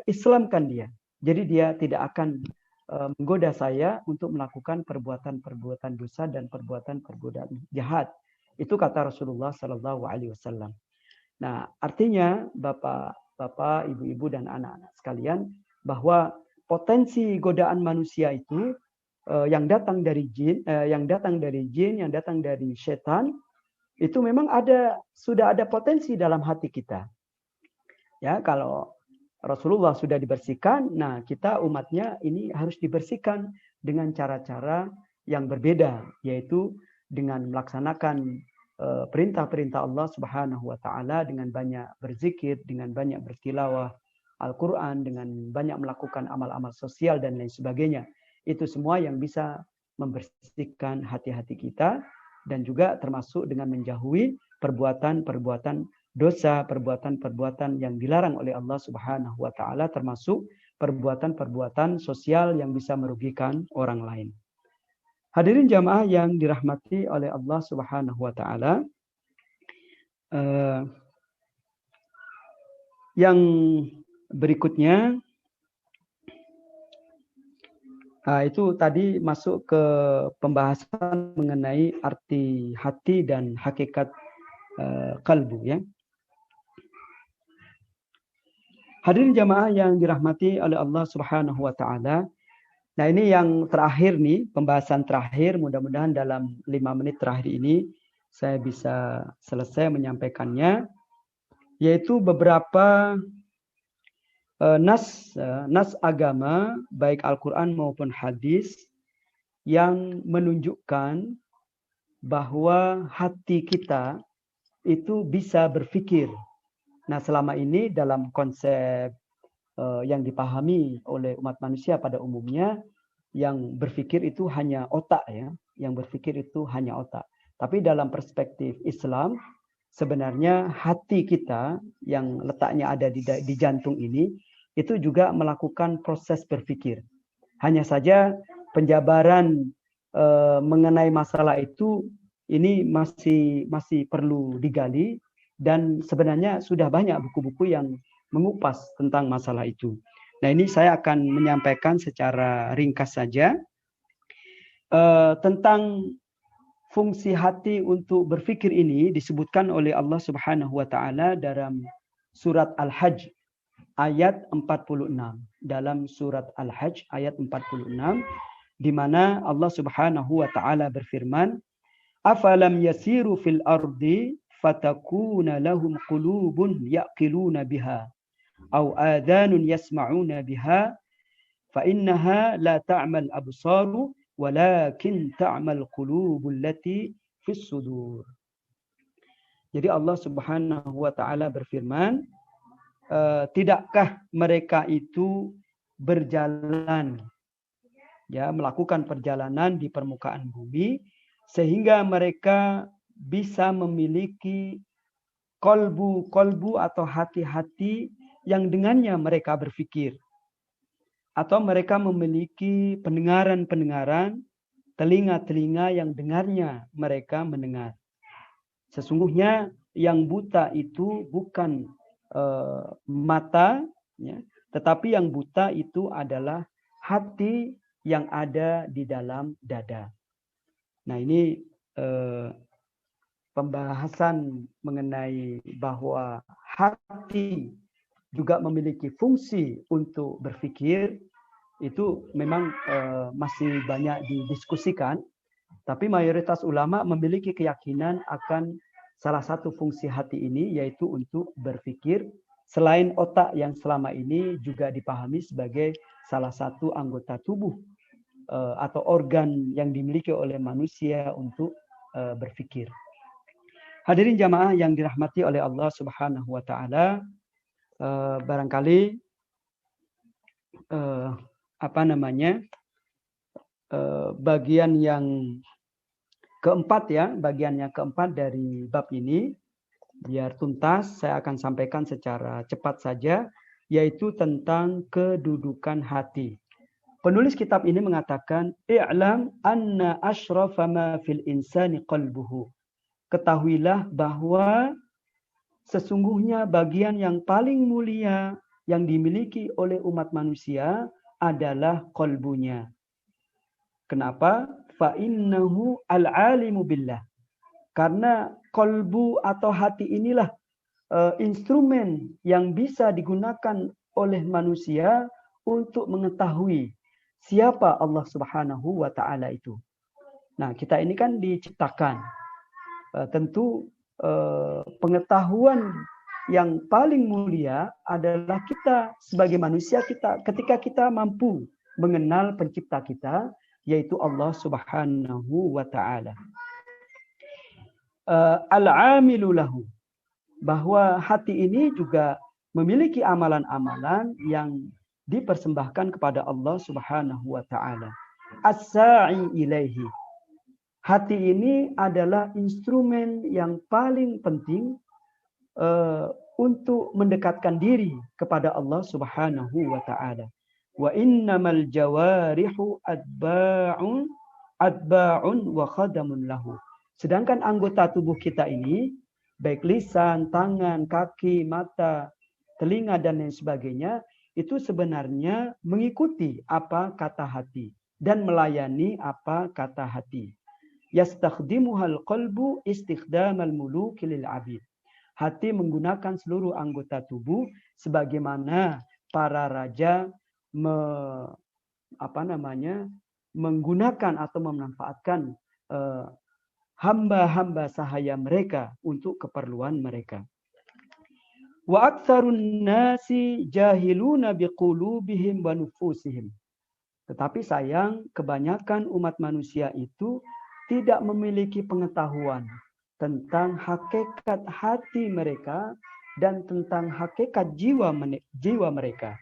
Islamkan dia. Jadi dia tidak akan menggoda saya untuk melakukan perbuatan-perbuatan dosa dan perbuatan-perbuatan jahat. Itu kata Rasulullah sallallahu alaihi wasallam. Nah, artinya Bapak, Ibu-ibu dan anak-anak sekalian bahwa potensi godaan manusia itu yang datang dari jin, yang datang dari setan itu memang sudah ada potensi dalam hati kita. Ya, kalau Rasulullah sudah dibersihkan, nah kita umatnya ini harus dibersihkan dengan cara-cara yang berbeda, yaitu dengan melaksanakan perintah-perintah Allah Subhanahu wa taala, dengan banyak berzikir, dengan banyak bertilawah Al-Qur'an, dengan banyak melakukan amal-amal sosial dan lain sebagainya. Itu semua yang bisa membersihkan hati-hati kita dan juga termasuk dengan menjauhi perbuatan-perbuatan dosa, perbuatan-perbuatan yang dilarang oleh Allah Subhanahu wa taala, termasuk perbuatan-perbuatan sosial yang bisa merugikan orang lain. Hadirin jamaah yang dirahmati oleh Allah Subhanahu wa taala, yang berikutnya itu tadi masuk ke pembahasan mengenai arti hati dan hakikat kalbu ya. Hadirin jamaah yang dirahmati oleh Allah Subhanahu wa taala. Nah, ini yang terakhir nih, pembahasan terakhir, mudah-mudahan dalam 5 menit terakhir ini saya bisa selesai menyampaikannya, yaitu beberapa nas agama baik Al-Quran maupun hadis yang menunjukkan bahwa hati kita itu bisa berpikir. Nah, selama ini dalam konsep yang dipahami oleh umat manusia pada umumnya, yang berpikir itu hanya otak ya, yang berpikir itu hanya otak. Tapi dalam perspektif Islam, sebenarnya hati kita yang letaknya ada di jantung ini itu juga melakukan proses berpikir. Hanya saja penjabaran mengenai masalah itu ini masih perlu digali, dan sebenarnya sudah banyak buku-buku yang mengupas tentang masalah itu. Nah, ini saya akan menyampaikan secara ringkas saja tentang fungsi hati untuk berpikir. Ini disebutkan oleh Allah Subhanahu wa taala dalam surat Al-Hajj ayat 46. Dalam surat Al-Hajj ayat 46, di mana Allah Subhanahu wa taala berfirman, "Afalam yasiru fil ardi fatakuna lahum qulubun yaqiluna biha aw adhanun yasma'una biha fa innaha la ta'mal absaru walakin ta'mal qulubul lati fis sudur." Jadi Allah Subhanahu wa taala berfirman, tidakkah mereka itu berjalan, ya, melakukan perjalanan di permukaan bumi sehingga mereka bisa memiliki kolbu atau hati-hati yang dengannya mereka berpikir, atau mereka memiliki pendengaran-pendengaran, telinga-telinga yang dengarnya mereka mendengar. Sesungguhnya yang buta itu bukan mata, ya, tetapi yang buta itu adalah hati yang ada di dalam dada. Nah, ini pembahasan mengenai bahwa hati juga memiliki fungsi untuk berpikir, itu memang masih banyak didiskusikan, tapi mayoritas ulama memiliki keyakinan akan salah satu fungsi hati ini, yaitu untuk berpikir, selain otak yang selama ini juga dipahami sebagai salah satu anggota tubuh atau organ yang dimiliki oleh manusia untuk berpikir. Hadirin jamaah yang dirahmati oleh Allah Subhanahu wa taala, barangkali bagian yang keempat, ya, bagiannya keempat dari bab ini, biar tuntas saya akan sampaikan secara cepat saja, yaitu tentang kedudukan hati. Penulis kitab ini mengatakan, i'lam anna ashrafa ma fil insani qalbuhu. Ketahuilah bahwa sesungguhnya bagian yang paling mulia yang dimiliki oleh umat manusia adalah qalbunya. Kenapa? Fa'innahu al-alimu billah. Karena qalbu atau hati inilah instrumen yang bisa digunakan oleh manusia untuk mengetahui siapa Allah Subhanahu wa taala itu. Nah, kita ini kan diciptakan. Tentu pengetahuan yang paling mulia adalah kita sebagai manusia, ketika kita mampu mengenal pencipta kita, yaitu Allah Subhanahu wa taala. Al-amilu lahu, bahwa hati ini juga memiliki amalan-amalan yang dipersembahkan kepada Allah Subhanahu wa taala. As-sa'i ilaihi. Hati ini adalah instrumen yang paling penting untuk mendekatkan diri kepada Allah Subhanahu wa taala. Wa innamal jawarihu adba'un wa khadamun lahu. Sedangkan anggota tubuh kita ini, baik lisan, tangan, kaki, mata, telinga, dan lain sebagainya, itu sebenarnya mengikuti apa kata hati dan melayani apa kata hati. Yastakhdimuhal qalbu istikhdamal muluki lil abid. Hati menggunakan seluruh anggota tubuh sebagaimana para raja menggunakan atau memanfaatkan hamba-hamba sahaya mereka untuk keperluan mereka. Wa aktsarun nasi jahiluna biqulubihim wa nufusihim. Tetapi sayang, kebanyakan umat manusia itu tidak memiliki pengetahuan tentang hakikat hati mereka dan tentang hakikat jiwa mereka.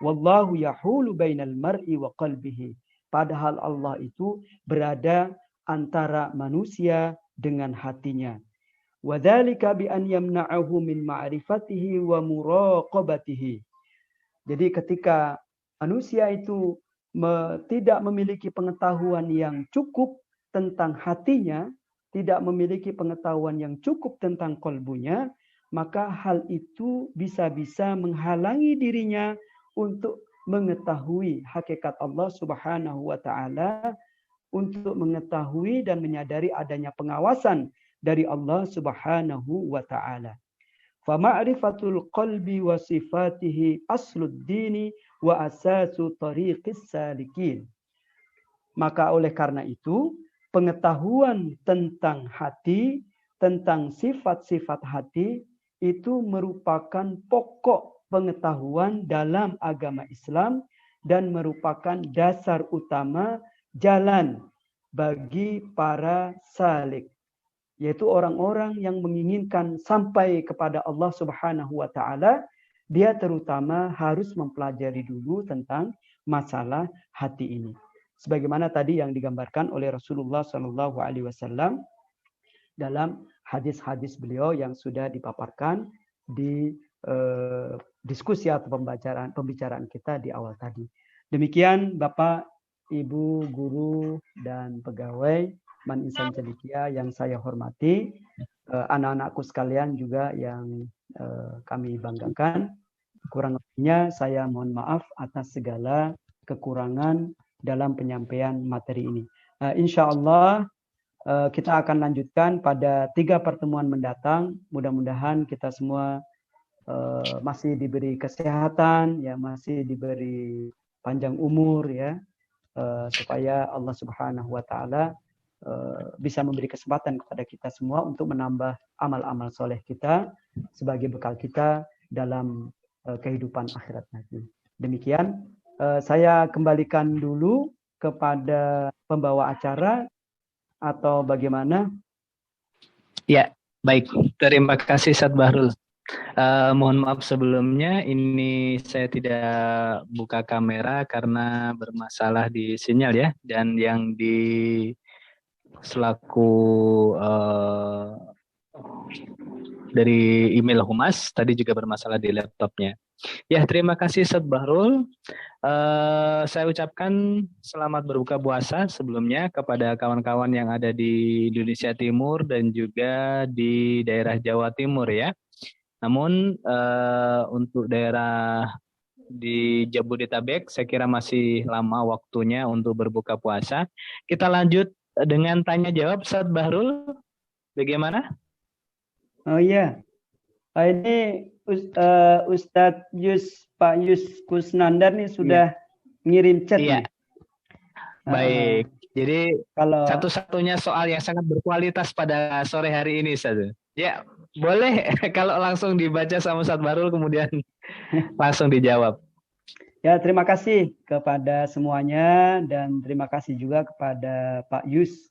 Wallahu yahulu bainal mar'i wa qalbihi. Padahal Allah itu berada antara manusia dengan hatinya. Wa dzalika bi an yamna'ahu min ma'rifatihi wa muraqabatihi. Jadi ketika manusia itu tidak memiliki pengetahuan yang cukup tentang hatinya, tidak memiliki pengetahuan yang cukup tentang qalbunya, maka hal itu bisa-bisa menghalangi dirinya untuk mengetahui hakikat Allah Subhanahu wa taala, untuk mengetahui dan menyadari adanya pengawasan dari Allah Subhanahu wa taala. Fa ma'rifatul qalbi wa sifatihi aslud dini wa asasu tariqis salikin. Maka oleh karena itu, pengetahuan tentang hati, tentang sifat-sifat hati, itu merupakan pokok pengetahuan dalam agama Islam dan merupakan dasar utama jalan bagi para salik, yaitu orang-orang yang menginginkan sampai kepada Allah Subhanahu wa taala dia terutama harus mempelajari dulu tentang masalah hati ini. Sebagaimana tadi yang digambarkan oleh Rasulullah Shallallahu Alaihi Wasallam dalam hadis-hadis beliau yang sudah dipaparkan di diskusi atau pembicaraan kita di awal tadi. Demikian Bapak, Ibu, guru, dan pegawai Man Insan Cendekia yang saya hormati, anak-anakku sekalian juga yang kami banggakan. Kurang lebihnya saya mohon maaf atas segala kekurangan dalam penyampaian materi ini. Insya Allah kita akan lanjutkan pada 3 pertemuan mendatang. Mudah-mudahan kita semua masih diberi kesehatan, ya, masih diberi panjang umur, ya, supaya Allah Subhanahu wa Ta'ala bisa memberi kesempatan kepada kita semua untuk menambah amal-amal soleh kita sebagai bekal kita dalam kehidupan akhirat nanti. Demikian, saya kembalikan dulu kepada pembawa acara atau bagaimana? Ya, baik. Terima kasih Ustaz Bahrul. Mohon maaf sebelumnya, ini saya tidak buka kamera karena bermasalah di sinyal ya, dan yang di selaku dari email Humas tadi juga bermasalah di laptopnya. Ya, terima kasih Ustaz Bahrul. Saya ucapkan selamat berbuka puasa sebelumnya kepada kawan-kawan yang ada di Indonesia Timur dan juga di daerah Jawa Timur ya. Namun untuk daerah di Jabodetabek saya kira masih lama waktunya untuk berbuka puasa. Kita lanjut dengan tanya jawab Ustaz Bahrul. Bagaimana? Oh iya. Ini Ustadz Pak Yus Kusnandar nih sudah ngirim chat. Iya. Nih. Baik. Jadi kalau satu-satunya soal yang sangat berkualitas pada sore hari ini Ustaz. Ya, boleh kalau langsung dibaca sama Ustaz Bahrul kemudian langsung dijawab. Ya, terima kasih kepada semuanya dan terima kasih juga kepada Pak Yus.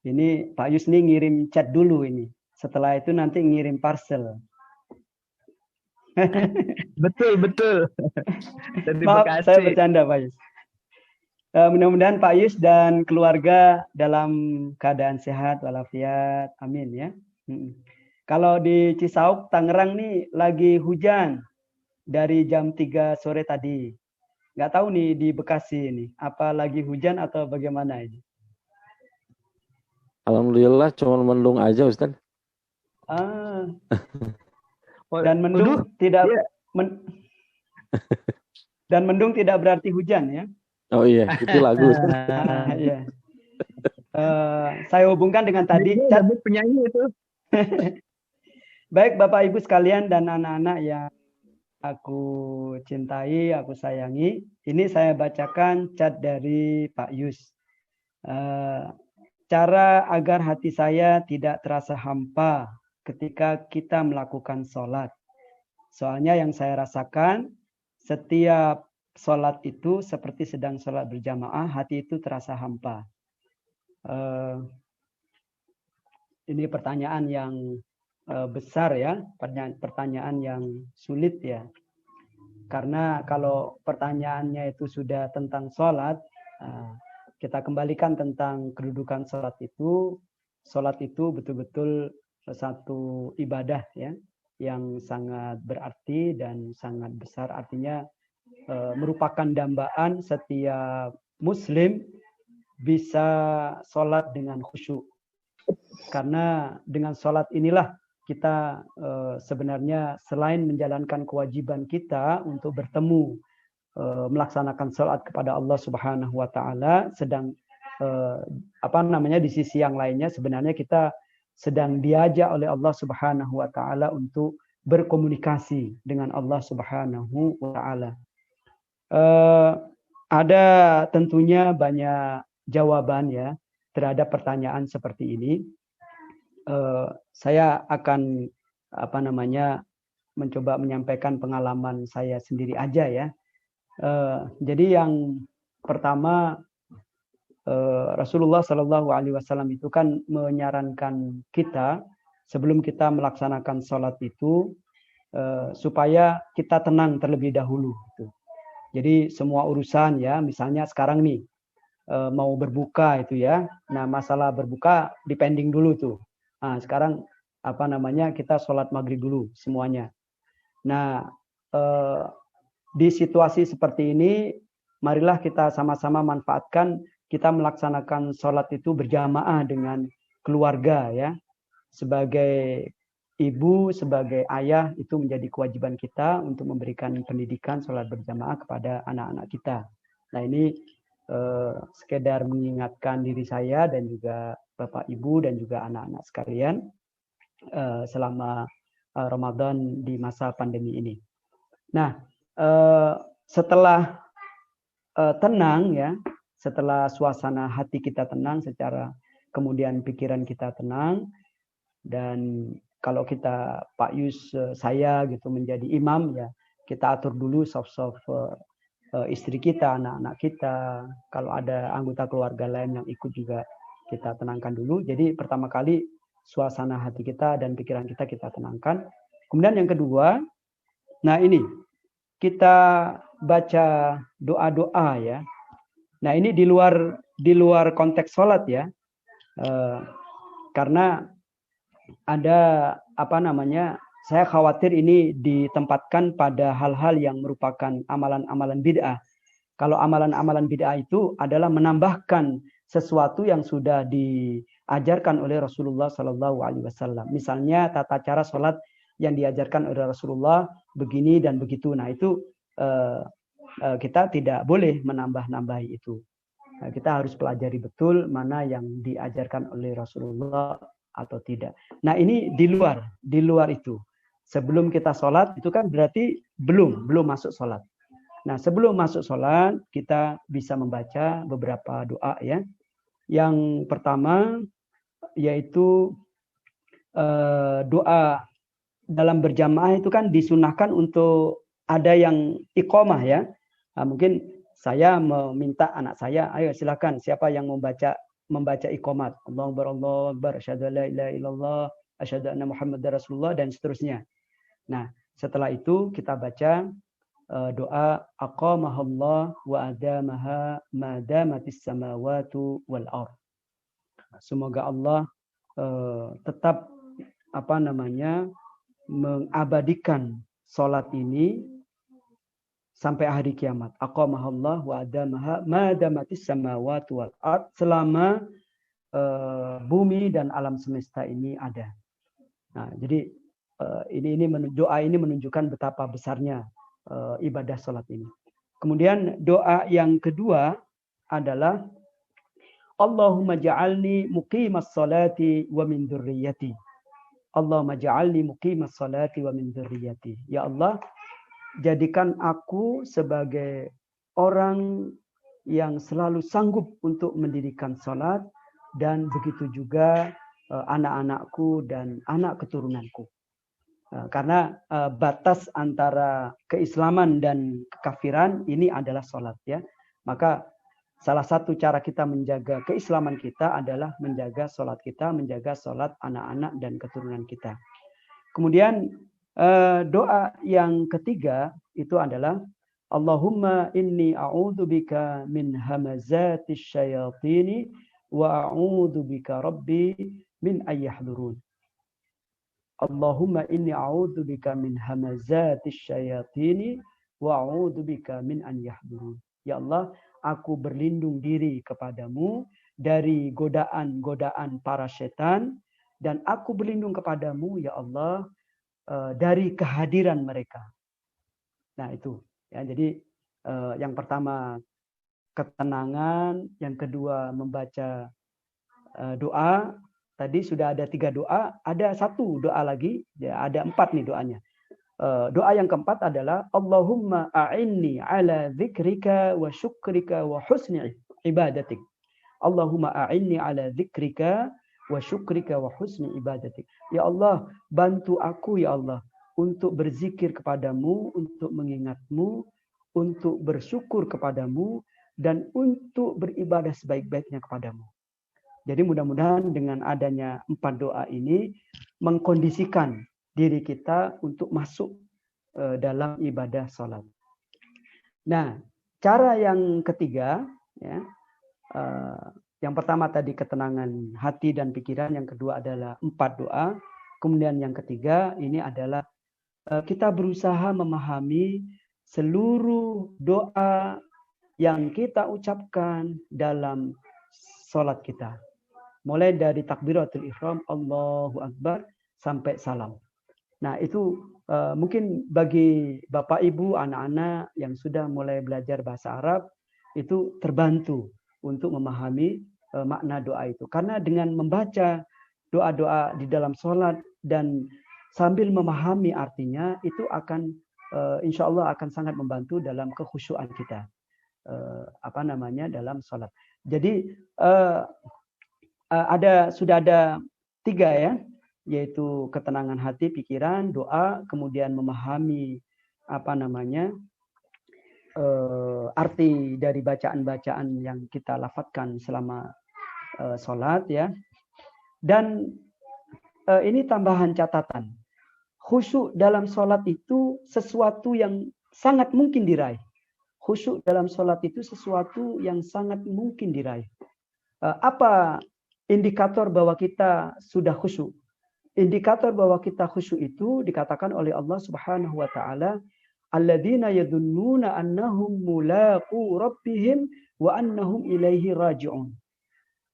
Ini Pak Yus nih ngirim chat dulu ini. Setelah itu nanti ngirim parcel. Betul. Maaf, saya bercanda Pak Yus. Mudah-mudahan Pak Yus dan keluarga dalam keadaan sehat walafiat. Amin ya. Kalau di Cisauk, Tangerang nih lagi hujan dari jam 3 sore tadi. Nggak tahu nih di Bekasi ini, apa lagi hujan atau bagaimana ini? Alhamdulillah cuma mendung aja Ustaz. Dan mendung tidak dan mendung tidak berarti hujan ya. Oh iya, itu lagu. Iya. Saya hubungkan dengan tadi chat penyanyi itu. Baik Bapak Ibu sekalian dan anak-anak yang aku cintai, aku sayangi. Ini saya bacakan chat dari Pak Yus. Cara agar hati saya tidak terasa hampa ketika kita melakukan sholat. Soalnya yang saya rasakan setiap sholat itu seperti sedang sholat berjamaah, hati itu terasa hampa. Ini pertanyaan yang besar ya, pertanyaan yang sulit ya. Karena kalau pertanyaannya itu sudah tentang sholat, kita kembalikan tentang kedudukan sholat itu. Sholat itu betul-betul satu ibadah ya, yang sangat berarti dan sangat besar. Artinya merupakan dambaan setiap muslim bisa sholat dengan khusyuk. Karena dengan sholat inilah kita sebenarnya selain menjalankan kewajiban kita untuk bertemu melaksanakan sholat kepada Allah Subhanahu wa Ta'ala, sedang di sisi yang lainnya sebenarnya kita sedang diajak oleh Allah Subhanahu wa Ta'ala untuk berkomunikasi dengan Allah Subhanahu wa Ta'ala. Ada tentunya banyak jawaban ya terhadap pertanyaan seperti ini. Saya akan mencoba menyampaikan pengalaman saya sendiri aja ya. Jadi yang pertama, Rasulullah Shallallahu Alaihi Wasallam itu kan menyarankan kita sebelum kita melaksanakan sholat itu supaya kita tenang terlebih dahulu. Gitu. Jadi semua urusan ya, misalnya sekarang nih mau berbuka itu ya. Nah masalah berbuka dipending dulu tuh. Nah sekarang kita sholat maghrib dulu semuanya. Nah di situasi seperti ini, marilah kita sama-sama manfaatkan kita melaksanakan sholat itu berjamaah dengan keluarga ya. Sebagai ibu, sebagai ayah, itu menjadi kewajiban kita untuk memberikan pendidikan sholat berjamaah kepada anak-anak kita. Nah ini sekedar mengingatkan diri saya dan juga Bapak Ibu dan juga anak-anak sekalian selama Ramadan di masa pandemi ini. Nah setelah tenang ya, setelah suasana hati kita tenang, secara kemudian pikiran kita tenang, dan kalau kita Pak Yus saya gitu menjadi imam ya, kita atur dulu soft istri kita, anak-anak kita, kalau ada anggota keluarga lain yang ikut juga kita tenangkan dulu. Jadi pertama kali suasana hati kita dan pikiran kita tenangkan. Kemudian yang kedua, nah ini kita baca doa-doa ya. Nah ini di luar konteks sholat ya, karena ada saya khawatir ini ditempatkan pada hal-hal yang merupakan amalan-amalan bid'ah. Kalau amalan-amalan bid'ah itu adalah menambahkan sesuatu yang sudah diajarkan oleh Rasulullah SAW. Misalnya tata cara sholat yang diajarkan oleh Rasulullah begini dan begitu. Nah itu kita tidak boleh menambah-nambahi itu. Nah, kita harus pelajari betul mana yang diajarkan oleh Rasulullah atau tidak. Nah ini di luar itu. Sebelum kita sholat itu kan berarti belum masuk sholat. Nah sebelum masuk sholat kita bisa membaca beberapa doa ya. Yang pertama yaitu doa dalam berjamaah itu kan disunahkan untuk ada yang iqomah ya. Nah, mungkin saya meminta anak saya, ayo silakan siapa yang membaca iqomat. Allahu Akbar, asyhadu an la ilaha illallah, asyhadu anna Muhammadar Rasulullah dan seterusnya. Nah, setelah itu kita baca doa aqamahallah wa adamaha ma damatis samawati wal ardh. Semoga Allah tetap mengabadikan salat ini sampai hari kiamat. Aqamahallah wa adamaha ma damatis samawati wal ardh, selama bumi dan alam semesta ini ada. Nah, jadi doa ini menunjukkan betapa besarnya ibadah salat ini. Kemudian doa yang kedua adalah Allahumma ja'alni muqimas salati wa min dzurriyyati. Allahumma ja'alni muqimas salati wa min dzurriyyati. Ya Allah, jadikan aku sebagai orang yang selalu sanggup untuk mendirikan salat, dan begitu juga anak-anakku dan anak keturunanku. Karena batas antara keislaman dan kekafiran ini adalah salat ya. Maka salah satu cara kita menjaga keislaman kita adalah menjaga salat kita, menjaga salat anak-anak dan keturunan kita. Kemudian doa yang ketiga itu adalah Allahumma inni a'udzubika min hamazatis syayatini wa a'udzubika rabbi min ayyahdurun. Allahumma inni a'udzubika min hamazatis syayatini wa a'udzubika min an yahdurun. Ya Allah, aku berlindung diri kepadamu dari godaan-godaan para setan, dan aku berlindung kepadamu ya Allah dari kehadiran mereka. Nah itu ya, jadi yang pertama ketenangan, yang kedua membaca doa. Tadi sudah ada 3 doa, ada 1 doa lagi, ya ada 4 nih doanya. Doa yang keempat adalah Allahumma a'inni ala dzikrika wa syukrika wa husni ibadatik. Allahumma a'inni ala dzikrika wa syukrika wa husni ibadatik. Ya Allah, bantu aku ya Allah untuk berzikir kepadamu, untuk mengingatmu, untuk bersyukur kepadamu, dan untuk beribadah sebaik-baiknya kepadamu. Jadi mudah-mudahan dengan adanya 4 doa ini mengkondisikan diri kita untuk masuk dalam ibadah sholat. Nah, cara yang ketiga, ya, yang pertama tadi ketenangan hati dan pikiran, yang kedua adalah 4 doa, kemudian yang ketiga ini adalah kita berusaha memahami seluruh doa yang kita ucapkan dalam sholat kita. Mulai dari takbiratul ihram, Allahu Akbar, sampai salam. Nah, itu mungkin bagi Bapak Ibu, anak-anak yang sudah mulai belajar bahasa Arab, itu terbantu untuk memahami makna doa itu. Karena dengan membaca doa-doa di dalam sholat dan sambil memahami artinya, itu akan insya Allah akan sangat membantu dalam kekhusyuan kita. Dalam sholat. Jadi sudah ada 3 ya, yaitu ketenangan hati, pikiran, doa, kemudian memahami arti dari bacaan-bacaan yang kita lafadzkan selama sholat ya. Dan ini tambahan catatan, khusyuk dalam sholat itu sesuatu yang sangat mungkin diraih. Khusyuk dalam sholat itu sesuatu yang sangat mungkin diraih. Apa indikator bahwa kita sudah khusyuk? Indikator bahwa kita khusyuk itu dikatakan oleh Allah Subhanahu wa taala, alladzina yadhunnuna annahum mulaqu rabbihim wa annahum ilaihi raji'un.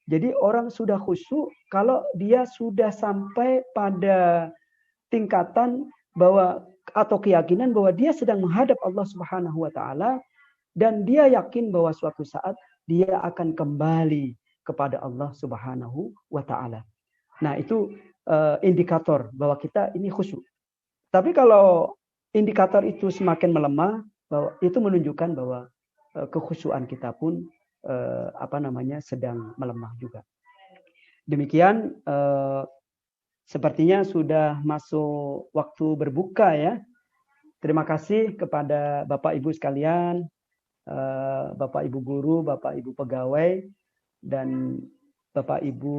Jadi orang sudah khusyuk kalau dia sudah sampai pada tingkatan bahwa atau keyakinan bahwa dia sedang menghadap Allah Subhanahu wa taala dan dia yakin bahwa suatu saat dia akan kembali kepada Allah Subhanahu wa taala. Nah, itu indikator bahwa kita ini khusyuk. Tapi kalau indikator itu semakin melemah, bahwa itu menunjukkan bahwa kekhusyuan kita pun sedang melemah juga. Demikian sepertinya sudah masuk waktu berbuka ya. Terima kasih kepada Bapak Ibu sekalian, Bapak Ibu guru, Bapak Ibu pegawai, dan Bapak Ibu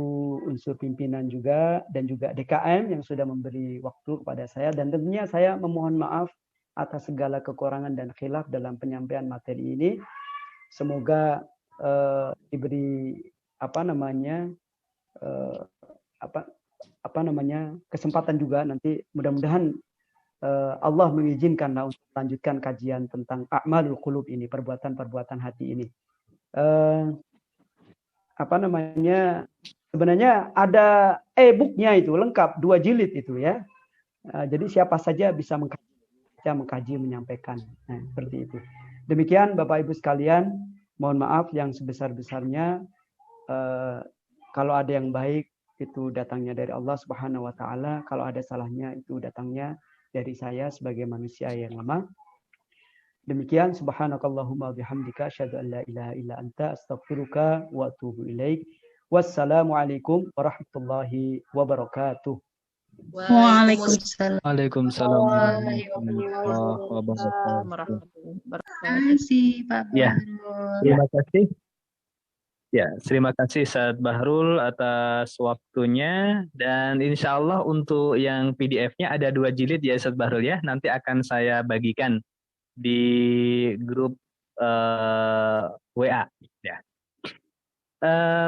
unsur pimpinan juga, dan juga DKM yang sudah memberi waktu kepada saya. Dan tentunya saya memohon maaf atas segala kekurangan dan khilaf dalam penyampaian materi ini. Semoga diberi kesempatan juga nanti, mudah-mudahan Allah mengizinkan untuk melanjutkan kajian tentang a'malul qulub ini, perbuatan-perbuatan hati ini. Sebenarnya ada e-booknya itu lengkap 2 jilid itu ya. Jadi siapa saja bisa mengkaji, menyampaikan. Nah, seperti itu. Demikian Bapak Ibu sekalian, mohon maaf yang sebesar-besarnya. Kalau ada yang baik itu datangnya dari Allah Subhanahu wa taala, kalau ada salahnya itu datangnya dari saya sebagai manusia yang lemah. Demikian, subhanakallahumma bihamdika asyhadu an la ilaha illa anta astaghfiruka wa atubu ilaik. Wassalamualaikum warahmatullahi wabarakatuh. Waalaikumsalam. Waalaikumsalam warahmatullahi wabarakatuh. Terima kasih Pak Bahrul. Terima kasih. Ya, terima kasih Ustaz Bahrul atas waktunya, dan insya Allah untuk yang PDF-nya ada 2 jilid ya Ustaz Bahrul ya. Nanti akan saya bagikan di grup WA ya.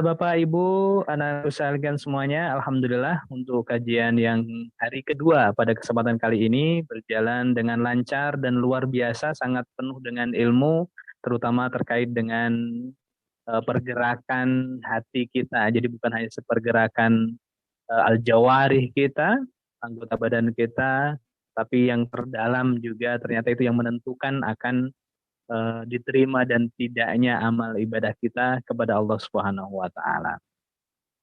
Bapak Ibu, anak sekalian semuanya, alhamdulillah untuk kajian yang hari kedua pada kesempatan kali ini berjalan dengan lancar dan luar biasa, sangat penuh dengan ilmu, terutama terkait dengan pergerakan hati kita. Jadi bukan hanya sepergerakan al-jawarih kita, anggota badan kita, tapi yang terdalam juga ternyata itu yang menentukan akan diterima dan tidaknya amal ibadah kita kepada Allah Subhanahu wa taala.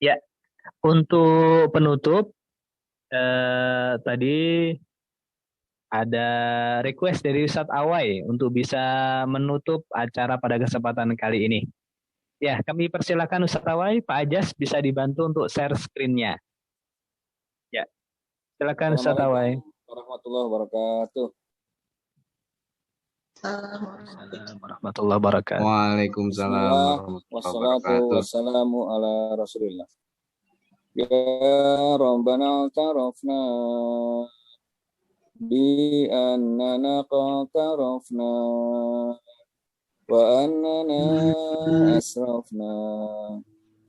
Ya, untuk penutup tadi ada request dari Ustadz Awai untuk bisa menutup acara pada kesempatan kali ini. Ya, kami persilakan Ustadz Awai, Pak Ajas bisa dibantu untuk share screen-nya. Ya, silakan Ustadz Awai. Warahmatullahi wabarakatuh. Assalamualaikum warahmatullahi wabarakatuh. Waalaikumsalam warahmatullahi wabarakatuh. Wassalamu ala Rasulillah. Ya Rabbana tarafna بأننا اقترفنا وأننا أسرفنا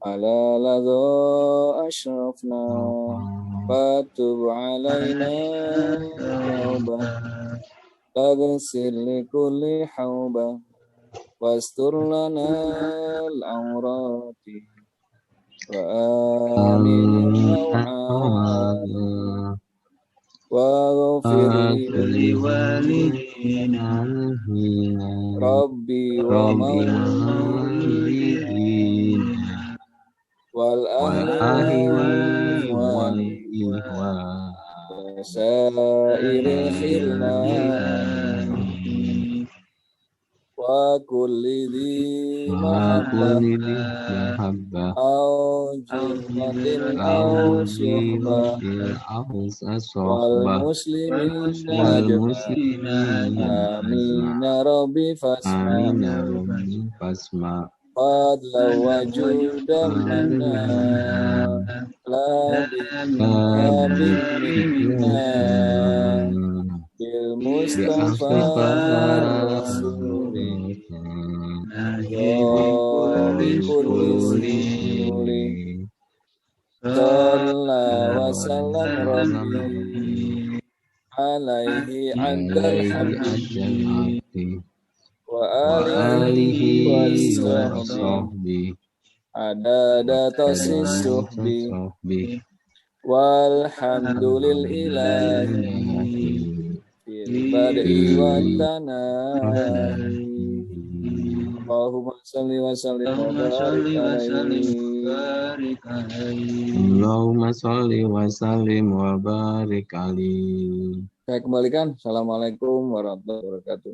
على لظى أشرفنا فتب علينا توبة تغسل لكل حوبة واستر لنا العورات وآمن الروعات واغفر لوالدينا ربي وموالدينا والأهل والإخوان وسائر الخلان وكل ذي محبة أو جهة أو صحبة والمسلمين آمين ربي فاسمع قد لو وجودا منا لا بنا بالمصطفى رسول بكل سوري صلى وسلم ربي عليه عند الحبيب وآله وصحبه عدد تصحبه والحمد لله في البدء والتناهي اللهم صل وسلم وبارك عليه Allahumma sholli wa sallim wa barik alaihi. Saya kembalikan. Assalamualaikum warahmatullahi wabarakatuh.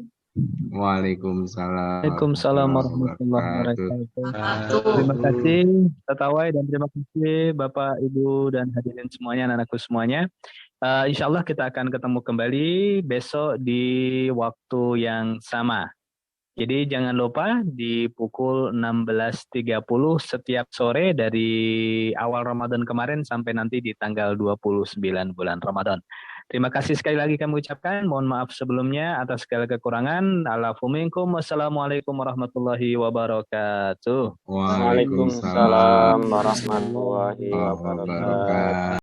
Waalaikumsalam. Waalaikumsalam warahmatullahi wabarakatuh. Terima kasih Tatawai dan terima kasih Bapak, Ibu dan hadirin semuanya, anak-anakku semuanya. Insya Allah kita akan ketemu kembali besok di waktu yang sama. Jadi jangan lupa di pukul 16.30 setiap sore dari awal Ramadan kemarin sampai nanti di tanggal 29 bulan Ramadan. Terima kasih sekali lagi kami ucapkan. Mohon maaf sebelumnya atas segala kekurangan. Alafu minkum. Wassalamualaikum warahmatullahi wabarakatuh. Waalaikumsalam warahmatullahi wabarakatuh.